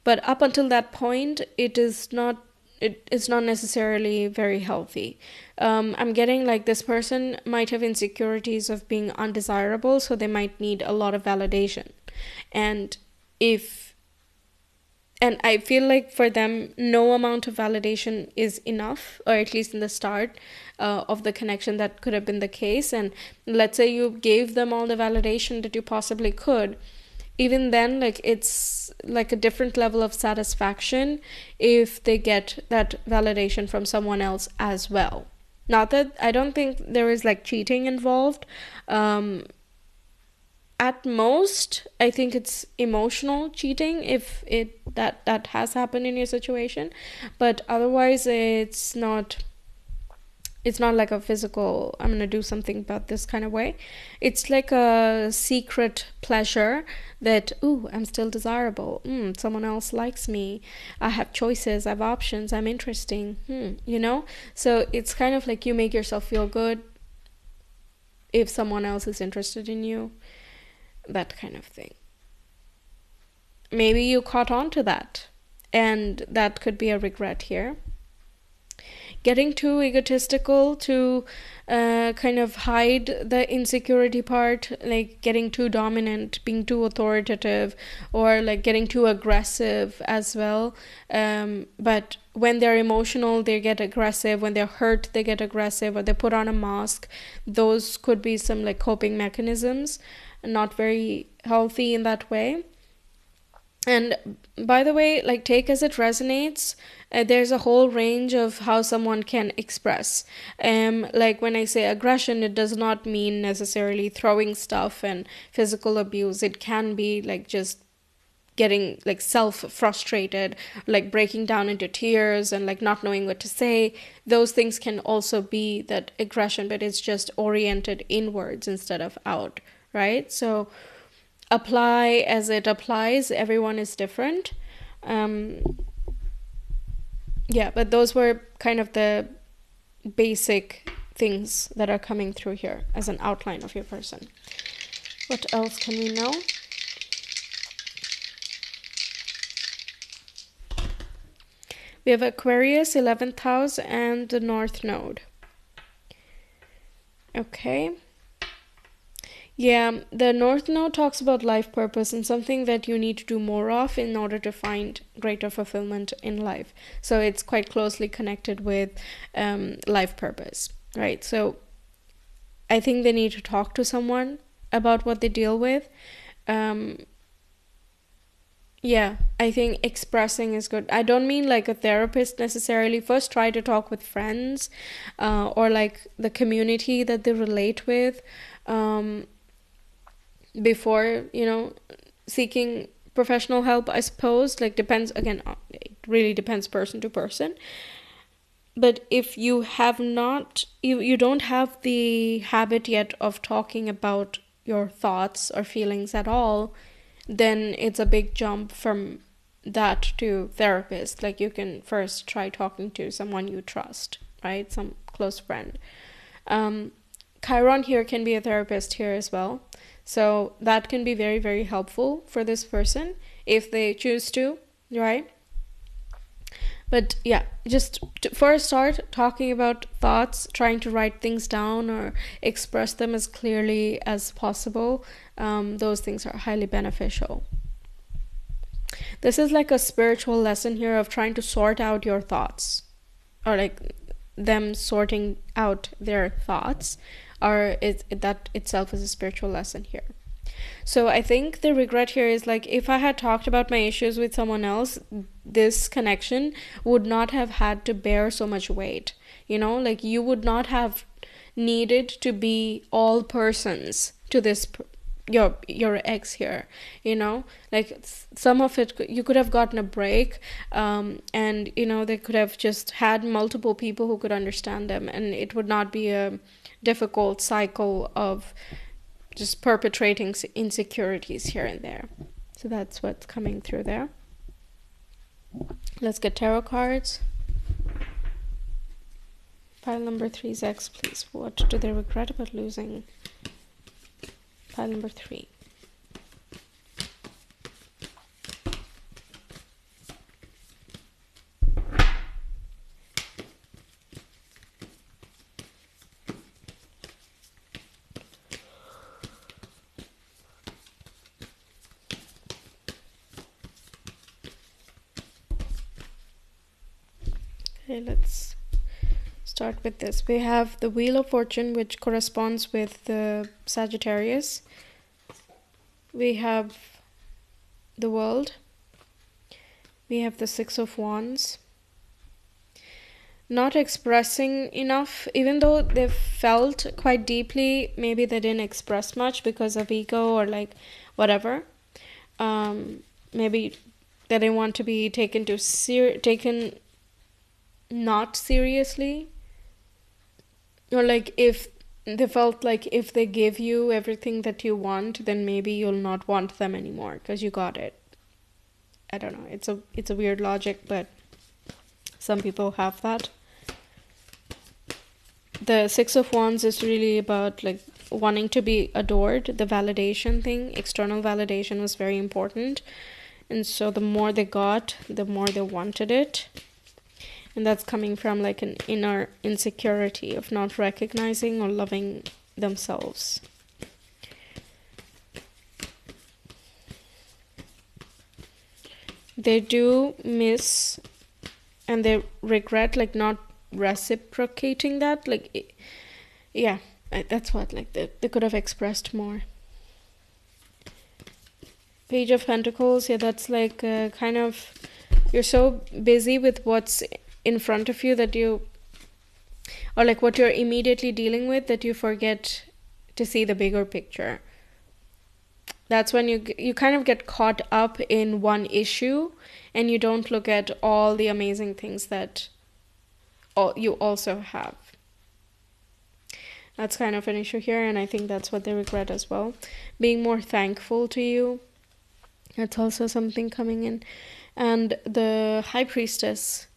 But up until that point, it's not necessarily very healthy. I'm getting like this person might have insecurities of being undesirable, so they might need a lot of validation. And I feel like for them, no amount of validation is enough, or at least in the start of the connection, that could have been the case. And let's say you gave them all the validation that you possibly could. Even then, like it's like a different level of satisfaction if they get that validation from someone else as well. Not that I don't think there is like cheating involved. At most, I think it's emotional cheating if that has happened in your situation, but otherwise it's not like a physical, I'm gonna do something about this kind of way. It's like a secret pleasure that, ooh, I'm still desirable. Someone else likes me. I have choices, I have options, I'm interesting. So it's kind of like you make yourself feel good if someone else is interested in you. That kind of thing. Maybe you caught on to that, and that could be a regret here. Getting too egotistical to kind of hide the insecurity part, like getting too dominant, being too authoritative, or like getting too aggressive as well. But when they're emotional, they get aggressive. When they're hurt, they get aggressive, or they put on a mask. Those could be some like coping mechanisms, not very healthy in that way. And by the way, like take as it resonates. There's a whole range of how someone can express. Like when I say aggression, it does not mean necessarily throwing stuff and physical abuse. It can be like just getting like self-frustrated, like breaking down into tears and like not knowing what to say. Those things can also be that aggression, but it's just oriented inwards instead of out, right? So apply as it applies. Everyone is different. But those were kind of the basic things that are coming through here as an outline of your person. What else can we know? We have Aquarius, 11th house, and the North Node. Okay. Yeah, the North Node talks about life purpose and something that you need to do more of in order to find greater fulfillment in life. So it's quite closely connected with life purpose, right? So I think they need to talk to someone about what they deal with. I think expressing is good. I don't mean like a therapist necessarily. First, try to talk with friends or like the community that they relate with. Before seeking professional help, I suppose. Like depends, again, it really depends person to person. But if you have not, you don't have the habit yet of talking about your thoughts or feelings at all, then it's a big jump from that to therapist. Like you can first try talking to someone you trust, right? Some close friend. Chiron here can be a therapist here as well. So that can be very, very helpful for this person if they choose to, right? But yeah, just first start talking about thoughts, trying to write things down or express them as clearly as possible. Those things are highly beneficial. This is like a spiritual lesson here of trying to sort out your thoughts, or like them sorting out their thoughts, or that itself is a spiritual lesson here. So I think the regret here is like, if I had talked about my issues with someone else, this connection would not have had to bear so much weight. Like you would not have needed to be all persons to this your ex here. Like some of it you could have gotten a break, and they could have just had multiple people who could understand them, and it would not be a difficult cycle of just perpetrating insecurities here and there. So that's what's coming through there. Let's get tarot cards. Pile number 3's ex, please. What do they regret about losing? Pile number 3. Okay, let's start with this. We have the Wheel of Fortune, which corresponds with the Sagittarius. We have the World. We have the Six of Wands. Not expressing enough, even though they felt quite deeply, maybe they didn't express much because of ego or like whatever. Maybe they didn't want to be taken not seriously, or like if they felt like if they give you everything that you want, then maybe you'll not want them anymore because you got it. I don't know, it's a weird logic, but some people have that. The Six of Wands is really about like wanting to be adored. The validation thing, external validation, was very important, and so the more they got, the more they wanted it. And that's coming from like an inner insecurity of not recognizing or loving themselves. They do miss and they regret like not reciprocating that. Like, yeah, that's what, like they could have expressed more. Page of Pentacles, yeah, that's like kind of, you're so busy with what's in front of you that you, or like what you're immediately dealing with, that you forget to see the bigger picture. That's when you kind of get caught up in one issue and you don't look at all the amazing things that you also have. That's kind of an issue here, and I think that's what they regret as well. Being more thankful to you, that's also something coming in. And the High Priestess,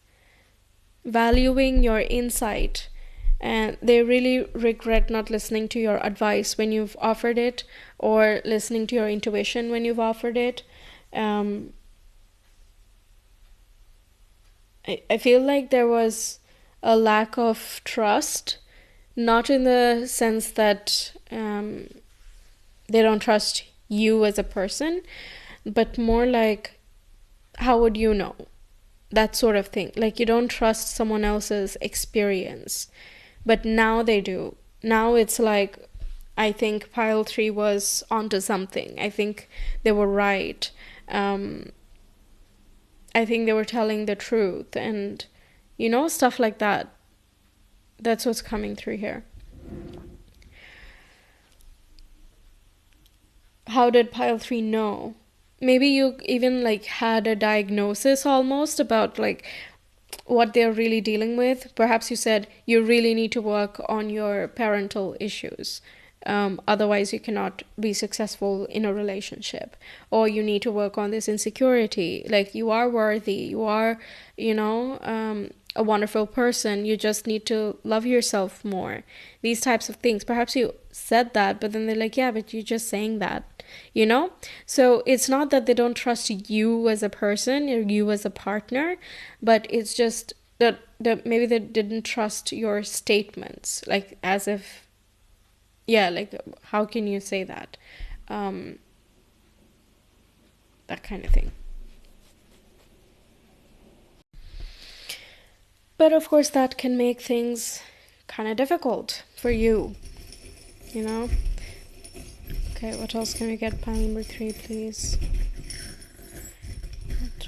valuing your insight, and they really regret not listening to your advice when you've offered it, or listening to your intuition when you've offered it. I feel like there was a lack of trust, not in the sense that they don't trust you as a person, but more like, how would you know? That sort of thing. Like, you don't trust someone else's experience, but now they do. Now it's like, I think pile 3 was onto something. I think they were right. I think they were telling the truth, and stuff like that. That's what's coming through here. How did pile 3 know? Maybe you even like had a diagnosis almost about like what they're really dealing with. Perhaps you said you really need to work on your parental issues. Otherwise you cannot be successful in a relationship, or you need to work on this insecurity. Like, you are worthy, you are, a wonderful person. You just need to love yourself more. These types of things. Perhaps you said that, but then they're like, yeah, but you're just saying that. you know? So it's not that they don't trust you as a person or you as a partner, but it's just that maybe they didn't trust your statements, like as if, yeah, like how can you say that? That kind of thing. But of course, that can make things kind of difficult for you, you know? Okay, what else can we get? Pile number 3, please.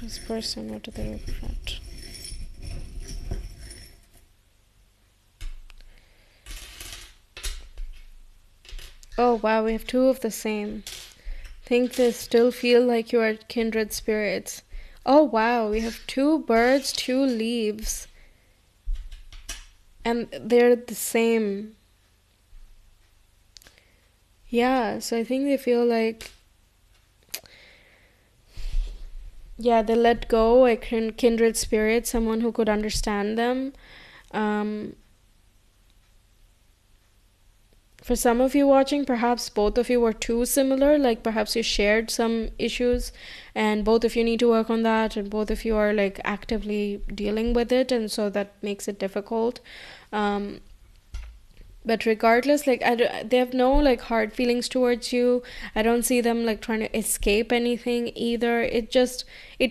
This person, what do they regret? Oh wow, we have 2 of the same. Think they still feel like you are kindred spirits. Oh wow, we have 2 birds, 2 leaves. And they're the same. Yeah, so I think they feel like, yeah, they let go a kindred spirit, someone who could understand them. For some of you watching, perhaps both of you were too similar, like perhaps you shared some issues and both of you need to work on that, and both of you are like actively dealing with it, and so that makes it difficult. But regardless, like they have no like hard feelings towards you. I don't see them like trying to escape anything either. It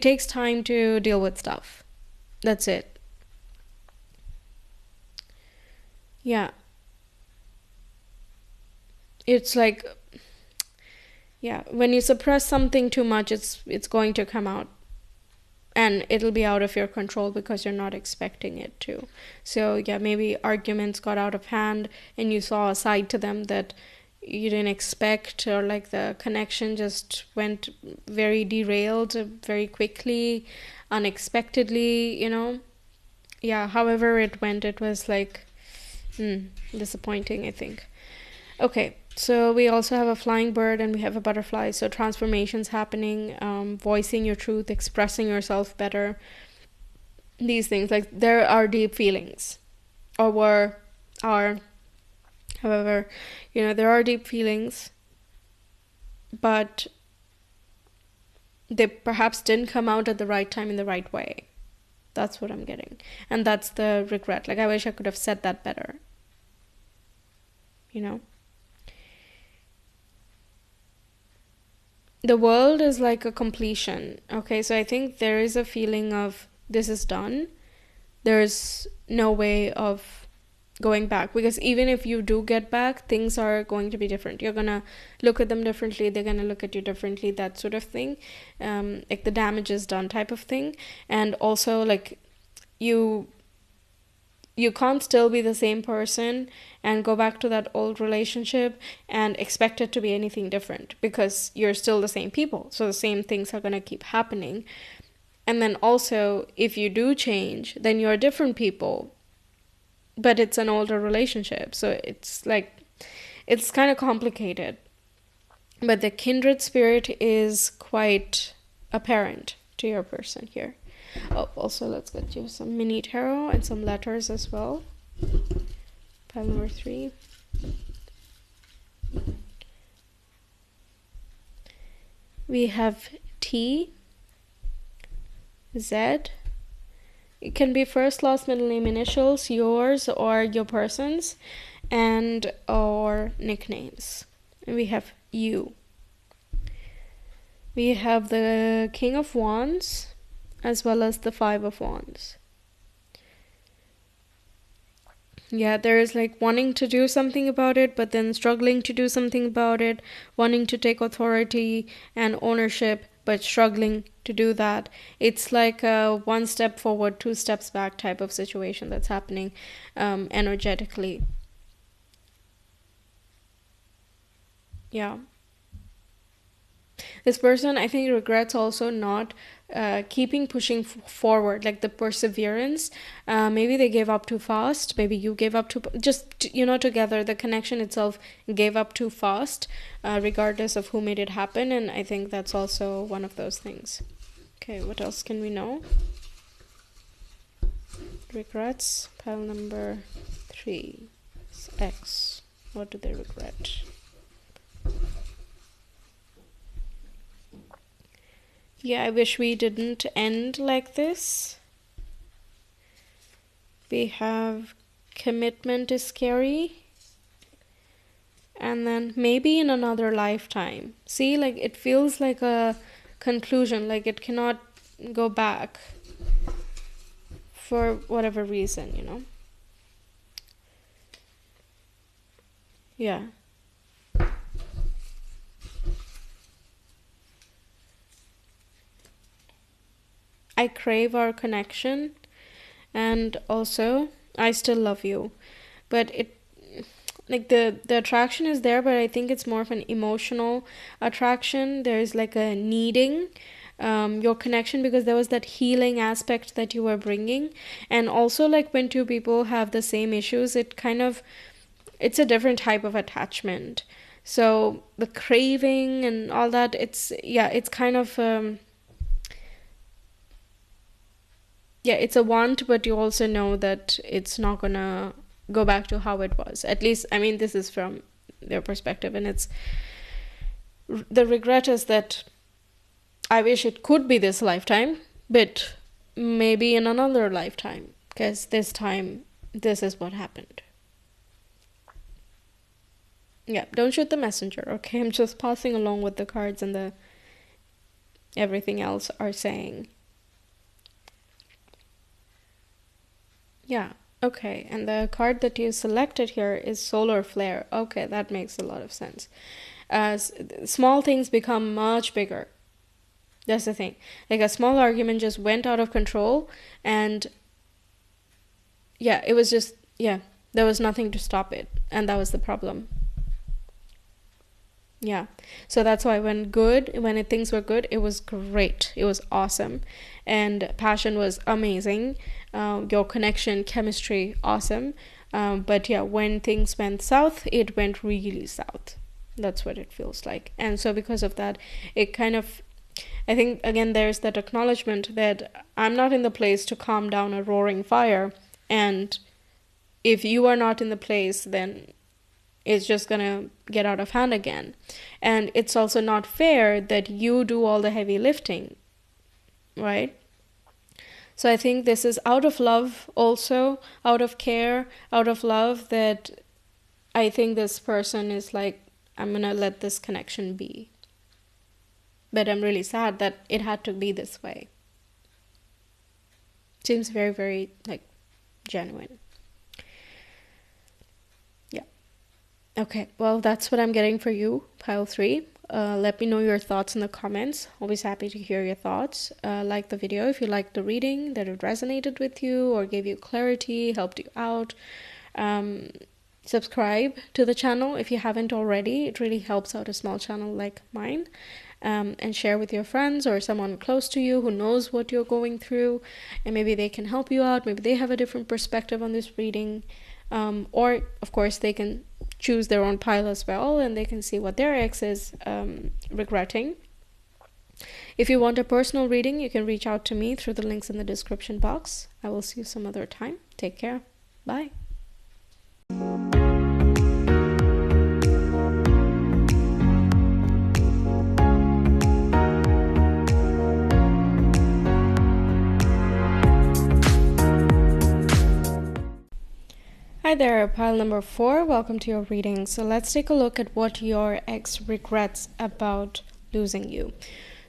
takes time to deal with stuff. That's it. Yeah. It's like, yeah, when you suppress something too much, it's going to come out, and it'll be out of your control because you're not expecting it to. So yeah, maybe arguments got out of hand and you saw a side to them that you didn't expect, or like the connection just went very derailed very quickly, unexpectedly, you know. Yeah, however it went, it was like disappointing, I think. Okay, so we also have a flying bird and we have a butterfly. So transformations happening, voicing your truth, expressing yourself better. These things, like there are deep feelings, or are, however, there are deep feelings, but they perhaps didn't come out at the right time in the right way. That's what I'm getting. And that's the regret. Like, I wish I could have said that better. The world is like a completion. Okay, so I think there is a feeling of this is done. There's no way of going back, because even if you do get back, things are going to be different. You're gonna look at them differently, they're gonna look at you differently, that sort of thing. Like the damage is done type of thing. And also, like, you can't still be the same person and go back to that old relationship and expect it to be anything different, because you're still the same people, so the same things are going to keep happening. And then also, if you do change, then you're different people, but it's an older relationship, so it's like, it's kind of complicated. But the kindred spirit is quite apparent to your person here. Oh, also let's get you some mini tarot and some letters as well. Pile number 3. We have T, Z. It can be first, last, middle name, initials, yours or your person's, and or nicknames. And we have U. We have the King of Wands, as well as the 5 of Wands. Yeah, there is like wanting to do something about it, but then struggling to do something about it, wanting to take authority and ownership, but struggling to do that. It's like a 1 step forward, 2 steps back type of situation that's happening energetically. Yeah. This person, I think, regrets also not keeping pushing forward, like the perseverance. Maybe they gave up too fast. Maybe you gave up too, together, the connection itself gave up too fast, regardless of who made it happen. And I think that's also one of those things. Okay, what else can we know? Regrets, pile number 3. It's X. What do they regret? Yeah, I wish we didn't end like this. We have commitment is scary. And then maybe in another lifetime. See, like it feels like a conclusion, like it cannot go back for whatever reason, you know? Yeah. I crave our connection, and also I still love you. But it, like the attraction is there, but I think it's more of an emotional attraction. There's like a needing your connection, because there was that healing aspect that you were bringing. And also, like when two people have the same issues, it's a different type of attachment. So the craving and all that, it's kind of it's a want, but you also know that it's not gonna go back to how it was. At least, I mean, this is from their perspective, and it's the regret is that I wish it could be this lifetime, but maybe in another lifetime, because this time, this is what happened. Yeah, don't shoot the messenger, okay? I'm just passing along what the cards and the everything else are saying. Yeah, okay. And the card that you selected here is Solar Flare. Okay, that makes a lot of sense. Small things become much bigger. That's the thing. Like a small argument just went out of control, and it was just, there was nothing to stop it. And that was the problem. Yeah. So that's why when things were good, it was great. It was awesome. And passion was amazing. Your connection, chemistry, awesome. But yeah, when things went south, it went really south. That's what it feels like. And so because of that, it kind of, I think, again, there's that acknowledgement that I'm not in the place to calm down a roaring fire. And if you are not in the place, then it's just gonna get out of hand again. And it's also not fair that you do all the heavy lifting, right? So I think this is out of love also, out of care, out of love, that I think this person is like, I'm gonna let this connection be. But I'm really sad that it had to be this way. Seems very, very, like, genuine. Okay, well, that's what I'm getting for you, pile 3. Let me know your thoughts in the comments. Always happy to hear your thoughts. Like the video if you liked the reading, that it resonated with you or gave you clarity, helped you out. Subscribe to the channel if you haven't already. It really helps out a small channel like mine. And share with your friends or someone close to you who knows what you're going through, and maybe they can help you out. Maybe they have a different perspective on this reading. Or, of course, they can choose their own pile as well, and they can see what their ex is regretting. If you want a personal reading, you can reach out to me through the links in the description box. I will see you some other time. Take care. Bye. Hi there, pile number 4. Welcome to your reading. So let's take a look at what your ex regrets about losing you.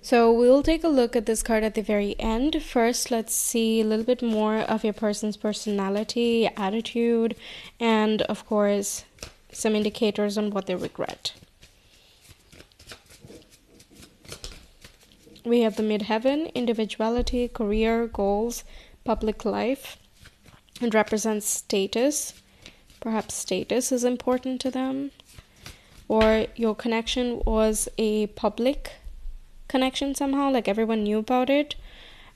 So we'll take a look at this card at the very end. First, let's see a little bit more of your person's personality, attitude, and of course, some indicators on what they regret. We have the midheaven, individuality, career, goals, public life. It represents status. Perhaps status is important to them, or your connection was a public connection somehow, like everyone knew about it.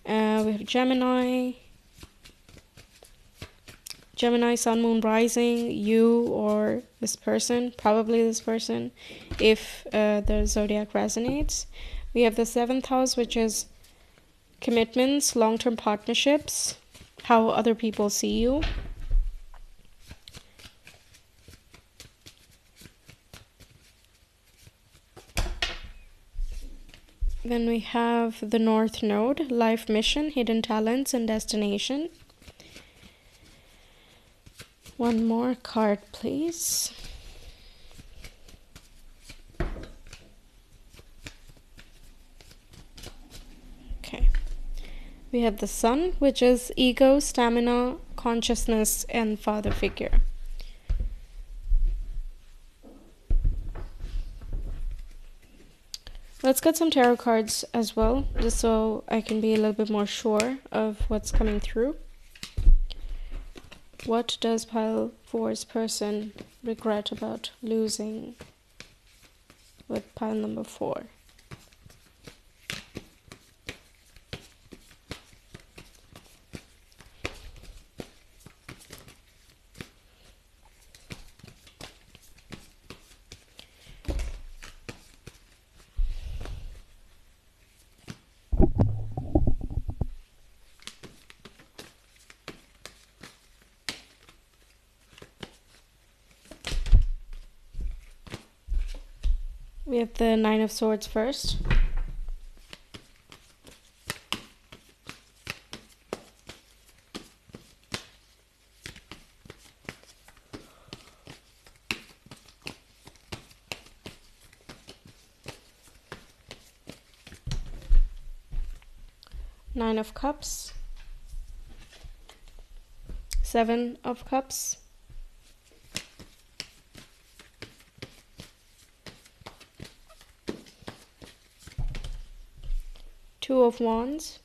We have Gemini, Sun, Moon, Rising, you or this person, probably this person, if the zodiac resonates. We have the 7th house, which is commitments, long-term partnerships, how other people see you. Then we have the North Node, life mission, hidden talents, and destination. One more card, please. Okay. We have the Sun, which is ego, stamina, consciousness, and father figure. Let's get some tarot cards as well, just so I can be a little bit more sure of what's coming through. What does pile 4's person regret about losing with pile number 4? We have the Nine of Swords first. Nine of Cups. Seven of Cups. Two of Wands.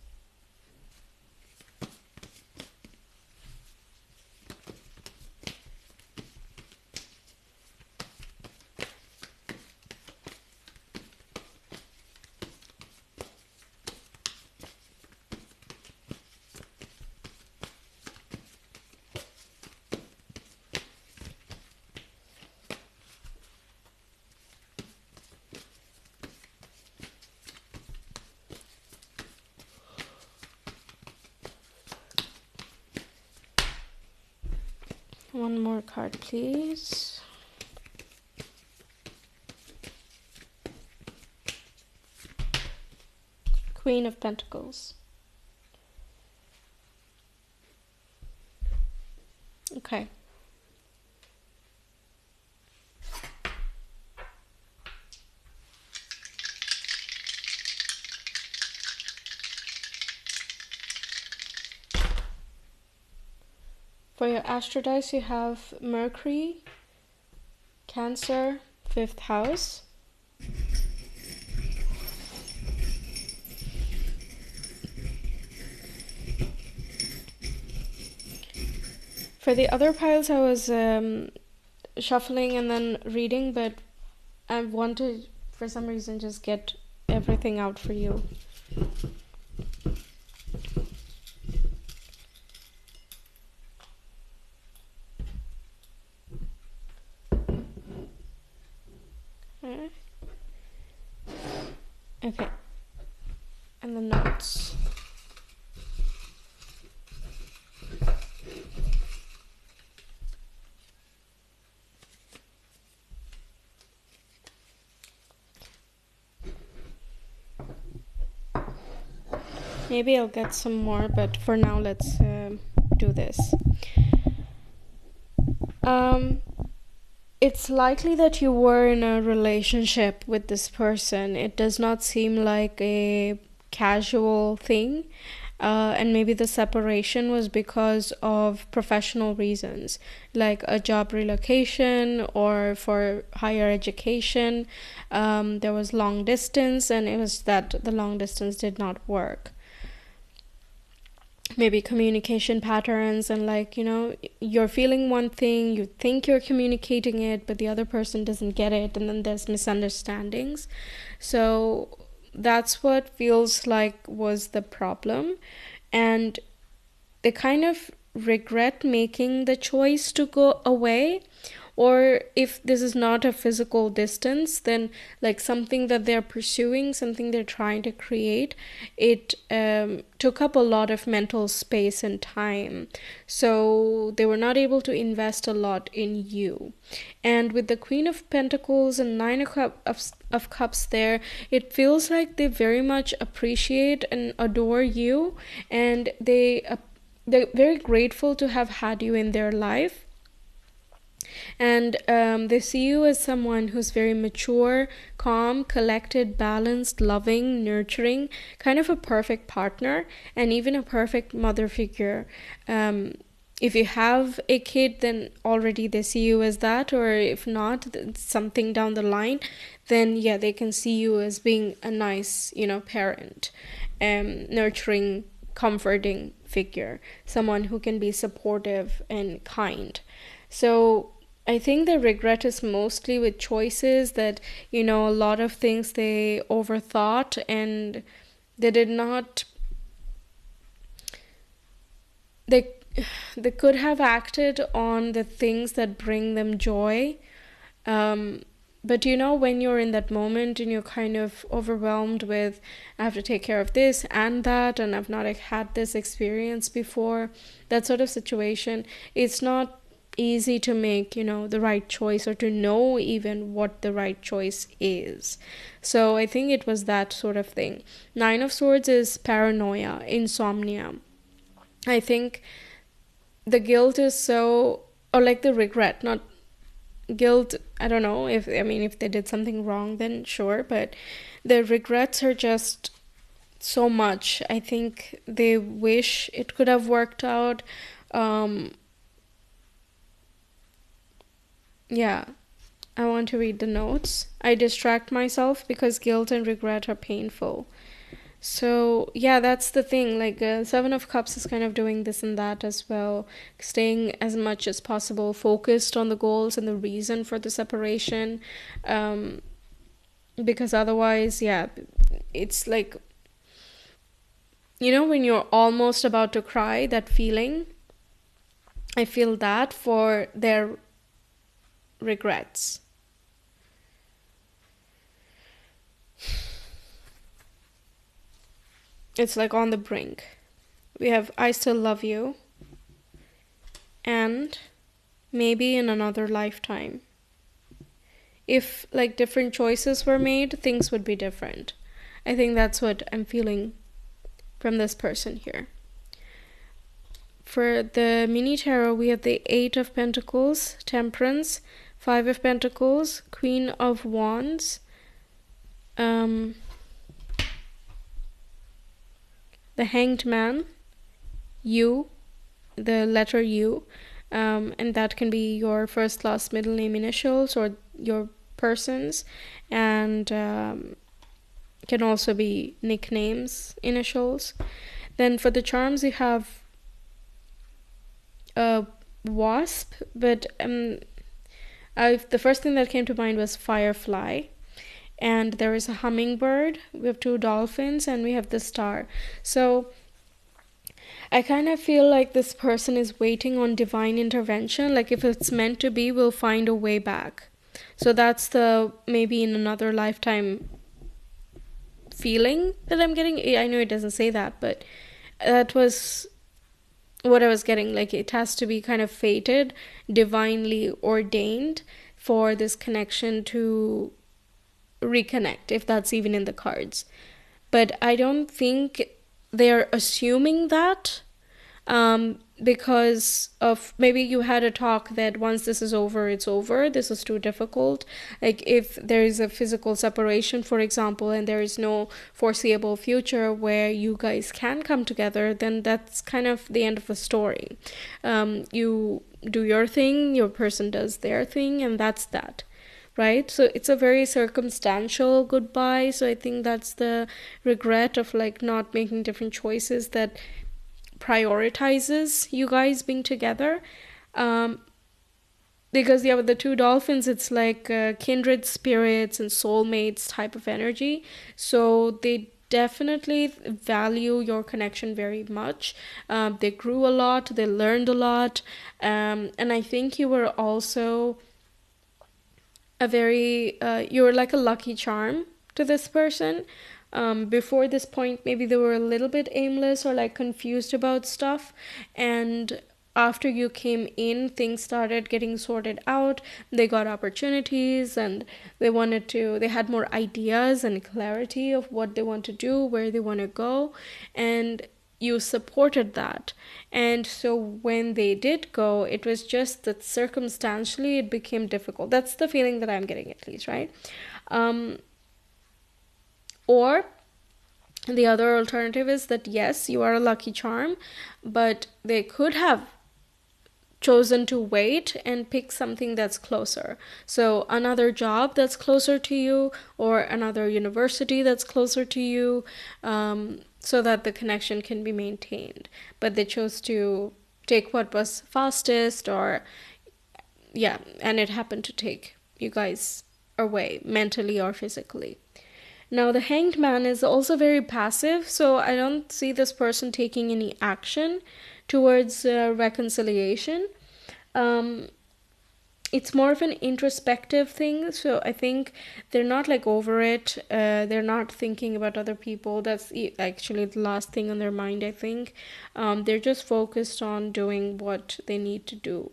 One more card, please. Queen of Pentacles. Okay. For your astro dice, you have Mercury, Cancer, 5th house. For the other piles, I was shuffling and then reading, but I want to, for some reason, just get everything out for you. Okay. And the notes. Maybe I'll get some more, but for now, let's do this. It's likely that you were in a relationship with this person. It does not seem like a casual thing. And maybe the separation was because of professional reasons, like a job relocation or for higher education. There was long distance, and it was that the long distance did not work. Maybe communication patterns, and like, you know, you're feeling one thing, you think you're communicating it, but the other person doesn't get it, and then there's misunderstandings. So that's what feels like was the problem. And they kind of regret making the choice to go away, or if this is not a physical distance, then like something that they're pursuing, something they're trying to create, it took up a lot of mental space and time, so they were not able to invest a lot in you. And with the Queen of Pentacles and Nine of Cups there, it feels like they very much appreciate and adore you, and they're very grateful to have had you in their life. And they see you as someone who's very mature, calm, collected, balanced, loving, nurturing, kind of a perfect partner, and even a perfect mother figure. If you have a kid, then already they see you as that, or if not, something down the line, then yeah, they can see you as being a nice, parent, nurturing, comforting figure, someone who can be supportive and kind. So I think the regret is mostly with choices that, a lot of things they overthought, and they did not, they they could have acted on the things that bring them joy. But when you're in that moment and you're kind of overwhelmed with, I have to take care of this and that, and I've not had this experience before, that sort of situation, it's not easy to make, the right choice, or to know even what the right choice is. So I think it was that sort of thing. Nine of Swords is paranoia, insomnia. I think the guilt is so, or like the regret, not guilt. I don't know if they did something wrong, then sure, but the regrets are just so much. I think they wish it could have worked out. Yeah, I want to read the notes. I distract myself because guilt and regret are painful. So yeah, that's the thing. Like Seven of Cups is kind of doing this and that as well, staying as much as possible focused on the goals and the reason for the separation, because otherwise, yeah, it's like, when you're almost about to cry, that feeling. I feel that for their regrets. It's like on the brink. We have I still love you, and maybe in another lifetime. If like different choices were made, things would be different. I think that's what I'm feeling from this person here. For the mini tarot, we have the Eight of Pentacles, Temperance, Five of Pentacles, Queen of Wands, the Hanged Man, U, the letter U, and that can be your first, last, middle name, initials, or your person's, and can also be nicknames, initials. Then for the charms, you have a wasp, but the first thing that came to mind was firefly. And there is a hummingbird, we have two dolphins, and we have the star. So I kind of feel like this person is waiting on divine intervention. Like if it's meant to be, we'll find a way back. So that's the maybe in another lifetime feeling that I'm getting. I know it doesn't say that, but that was what I was getting. Like it has to be kind of fated, divinely ordained for this connection to reconnect, if that's even in the cards. But I don't think they're assuming that, because of maybe you had a talk that once this is over, it's over, this is too difficult. Like if there is a physical separation, for example, and there is no foreseeable future where you guys can come together, then that's kind of the end of the story. You do your thing, your person does their thing, and that's that. Right? So it's a very circumstantial goodbye. So I think that's the regret of like not making different choices that prioritizes you guys being together. Because with the two dolphins, it's like kindred spirits and soulmates type of energy. So they definitely value your connection very much. They grew a lot, they learned a lot. And I think you were also a very you were like a lucky charm to this person. Before this point, maybe they were a little bit aimless or like confused about stuff, and after you came in, things started getting sorted out. They got opportunities, and they had more ideas and clarity of what they want to do, where they want to go, and you supported that. And so when they did go, it was just that circumstantially it became difficult. That's the feeling that I'm getting, at least, right? Or the other alternative is that yes, you are a lucky charm, but they could have chosen to wait and pick something that's closer. So another job that's closer to you, or another university that's closer to you, so that the connection can be maintained. But they chose to take what was fastest, or yeah, and it happened to take you guys away mentally or physically. Now, the hanged man is also very passive, so I don't see this person taking any action towards reconciliation. Um, it's more of an introspective thing, so I think they're not like over it. They're not thinking about other people. That's actually the last thing on their mind, I think. They're just focused on doing what they need to do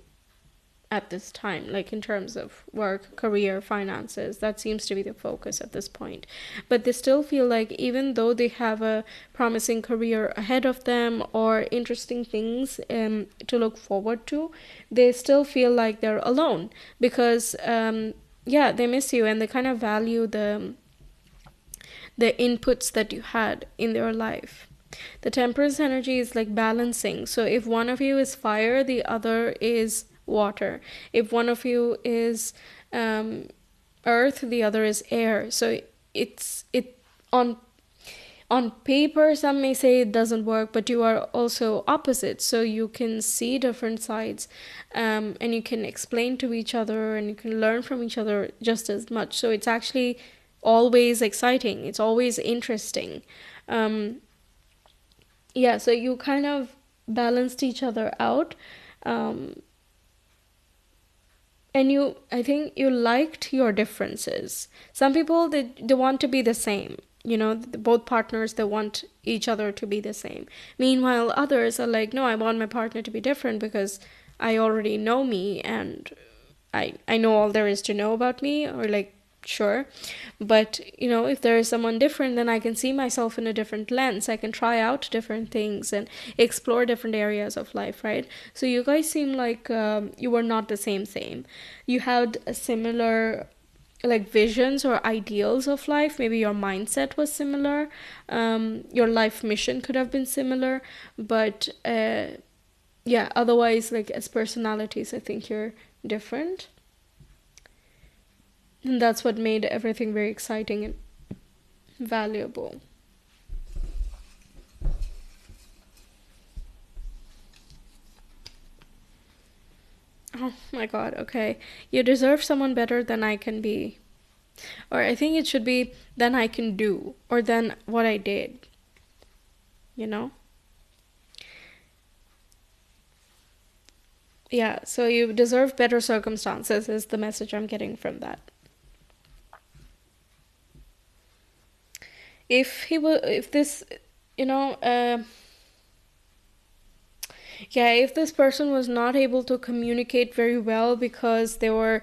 at this time, like in terms of work, career, finances. That seems to be the focus at this point. But they still feel like even though they have a promising career ahead of them, or interesting things to look forward to, they still feel like they're alone, because yeah, they miss you, and they kind of value the inputs that you had in their life. The Temperance energy is like balancing. So if one of you is fire, the other is water. If one of you is earth, the other is air. So it on paper, some may say it doesn't work, but you are also opposite, so you can see different sides, and you can explain to each other, and you can learn from each other just as much. So it's actually always exciting, it's always interesting. Yeah, so you kind of balanced each other out. And I think you liked your differences. Some people, they want to be the same. Both partners, they want each other to be the same. Meanwhile, others are like, no, I want my partner to be different, because I already know me, and I know all there is to know about me, or like, sure. But if there is someone different, then I can see myself in a different lens. I can try out different things and explore different areas of life, right? So you guys seem like you were not the same. You had a similar like visions or ideals of life. Maybe your mindset was similar. Your life mission could have been similar, but yeah, otherwise, like, as personalities, I think you're different. And that's what made everything very exciting and valuable. Oh my god, okay. You deserve someone better than I can be. Or I think it should be than I can do, or than what I did. You know? Yeah, so you deserve better circumstances, is the message I'm getting from that. If this, you know, yeah, if this person was not able to communicate very well because they were,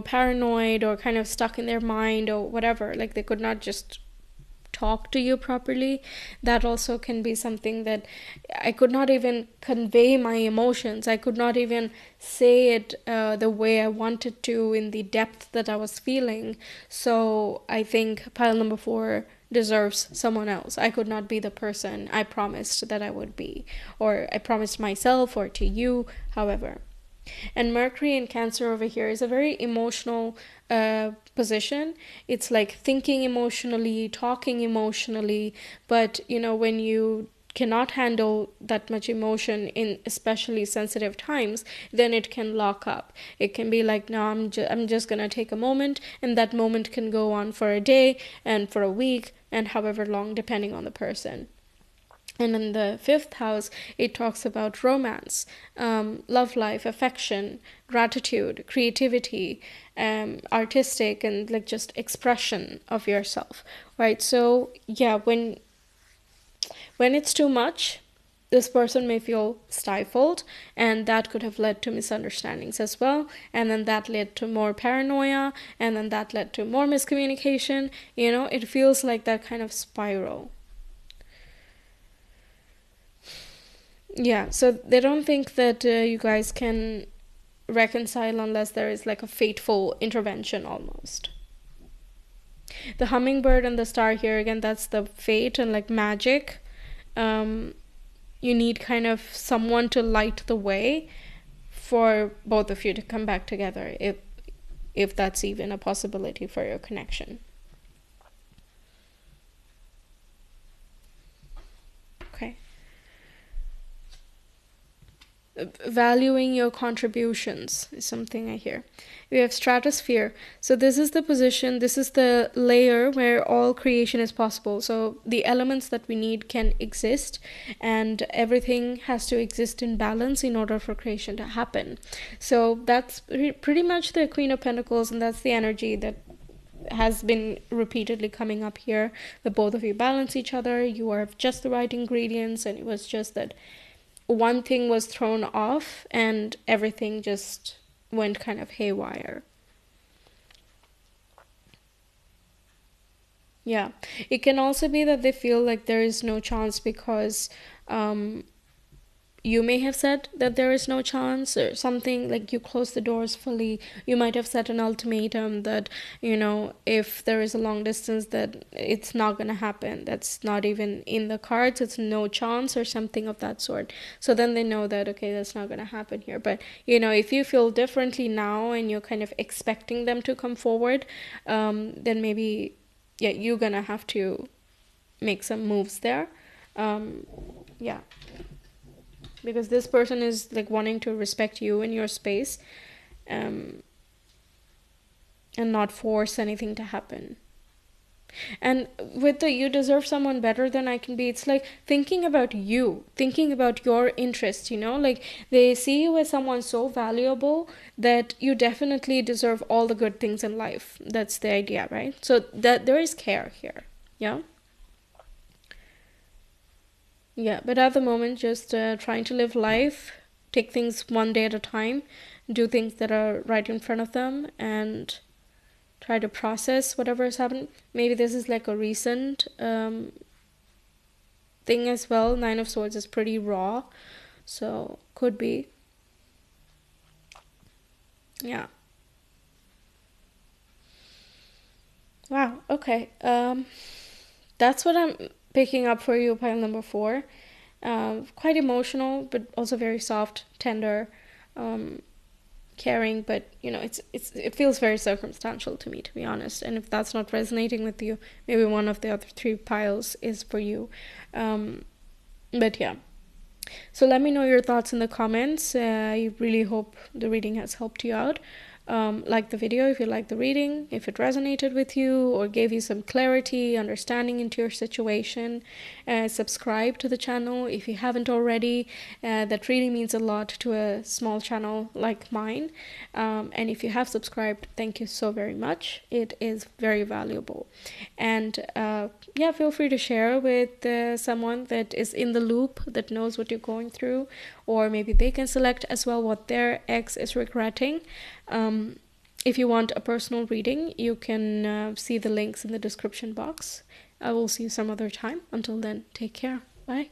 paranoid, or kind of stuck in their mind, or whatever, like they could not just talk to you properly, that also can be something that I could not even convey my emotions. I could not even say it the way I wanted to, in the depth that I was feeling. So I think pile number 4 deserves someone else. I could not be the person I promised that I would be, or I promised myself, or to you, however. And Mercury in Cancer over here is a very emotional position. It's like thinking emotionally, talking emotionally, but when you cannot handle that much emotion in especially sensitive times, then it can lock up. It can be like, no, I'm just gonna take a moment, and that moment can go on for a day, and for a week, and however long, depending on the person. And in the 5th house, it talks about romance, love life, affection, gratitude, creativity, artistic, and like just expression of yourself, right? So yeah, when it's too much, this person may feel stifled, and that could have led to misunderstandings as well. And then that led to more paranoia, and then that led to more miscommunication. It feels like that kind of spiral. Yeah, so they don't think that you guys can reconcile unless there is like a fateful intervention almost. The hummingbird and the star here, again, that's the fate and like magic. You need kind of someone to light the way for both of you to come back together, if that's even a possibility for your connection. Okay. Valuing your contributions is something I hear. We have stratosphere. So this is the position, this is the layer where all creation is possible. So the elements that we need can exist, and everything has to exist in balance in order for creation to happen. So that's pretty much the Queen of Pentacles, and that's the energy that has been repeatedly coming up here. That both of you balance each other, you are just the right ingredients, and it was just that one thing was thrown off and everything just went kind of haywire. Yeah, it can also be that they feel like there is no chance because you may have said that there is no chance, or something like you close the doors fully. You might have set an ultimatum that, if there is a long distance, that it's not going to happen. That's not even in the cards. It's no chance or something of that sort. So then they know that, okay, that's not going to happen here. But, if you feel differently now and you're kind of expecting them to come forward, then maybe, yeah, you're going to have to make some moves there. Yeah. Because this person is like wanting to respect you and your space, and not force anything to happen. And with the you deserve someone better than I can be, it's like thinking about you, thinking about your interests, like they see you as someone so valuable that you definitely deserve all the good things in life. That's the idea, right? So that there is care here. Yeah. Yeah, but at the moment, just trying to live life, take things one day at a time, do things that are right in front of them, and try to process whatever has happened. Maybe this is like a recent thing as well. 9 of Swords is pretty raw, so could be. Yeah. Wow, okay. That's what I'm picking up for you, pile number 4. Quite emotional, but also very soft, tender, caring, but it feels very circumstantial to me, to be honest. And if that's not resonating with you, maybe one of the other 3 piles is for you. But yeah. So let me know your thoughts in the comments. I really hope the reading has helped you out. Like the video if you like the reading, if it resonated with you or gave you some clarity, understanding into your situation. Subscribe to the channel if you haven't already. That really means a lot to a small channel like mine. And if you have subscribed, thank you so very much. It is very valuable. And yeah, feel free to share with someone that is in the loop, that knows what you're going through, or maybe they can select as well what their ex is regretting. If you want a personal reading, you can see the links in the description box. I will see you some other time. Until then, take care. Bye.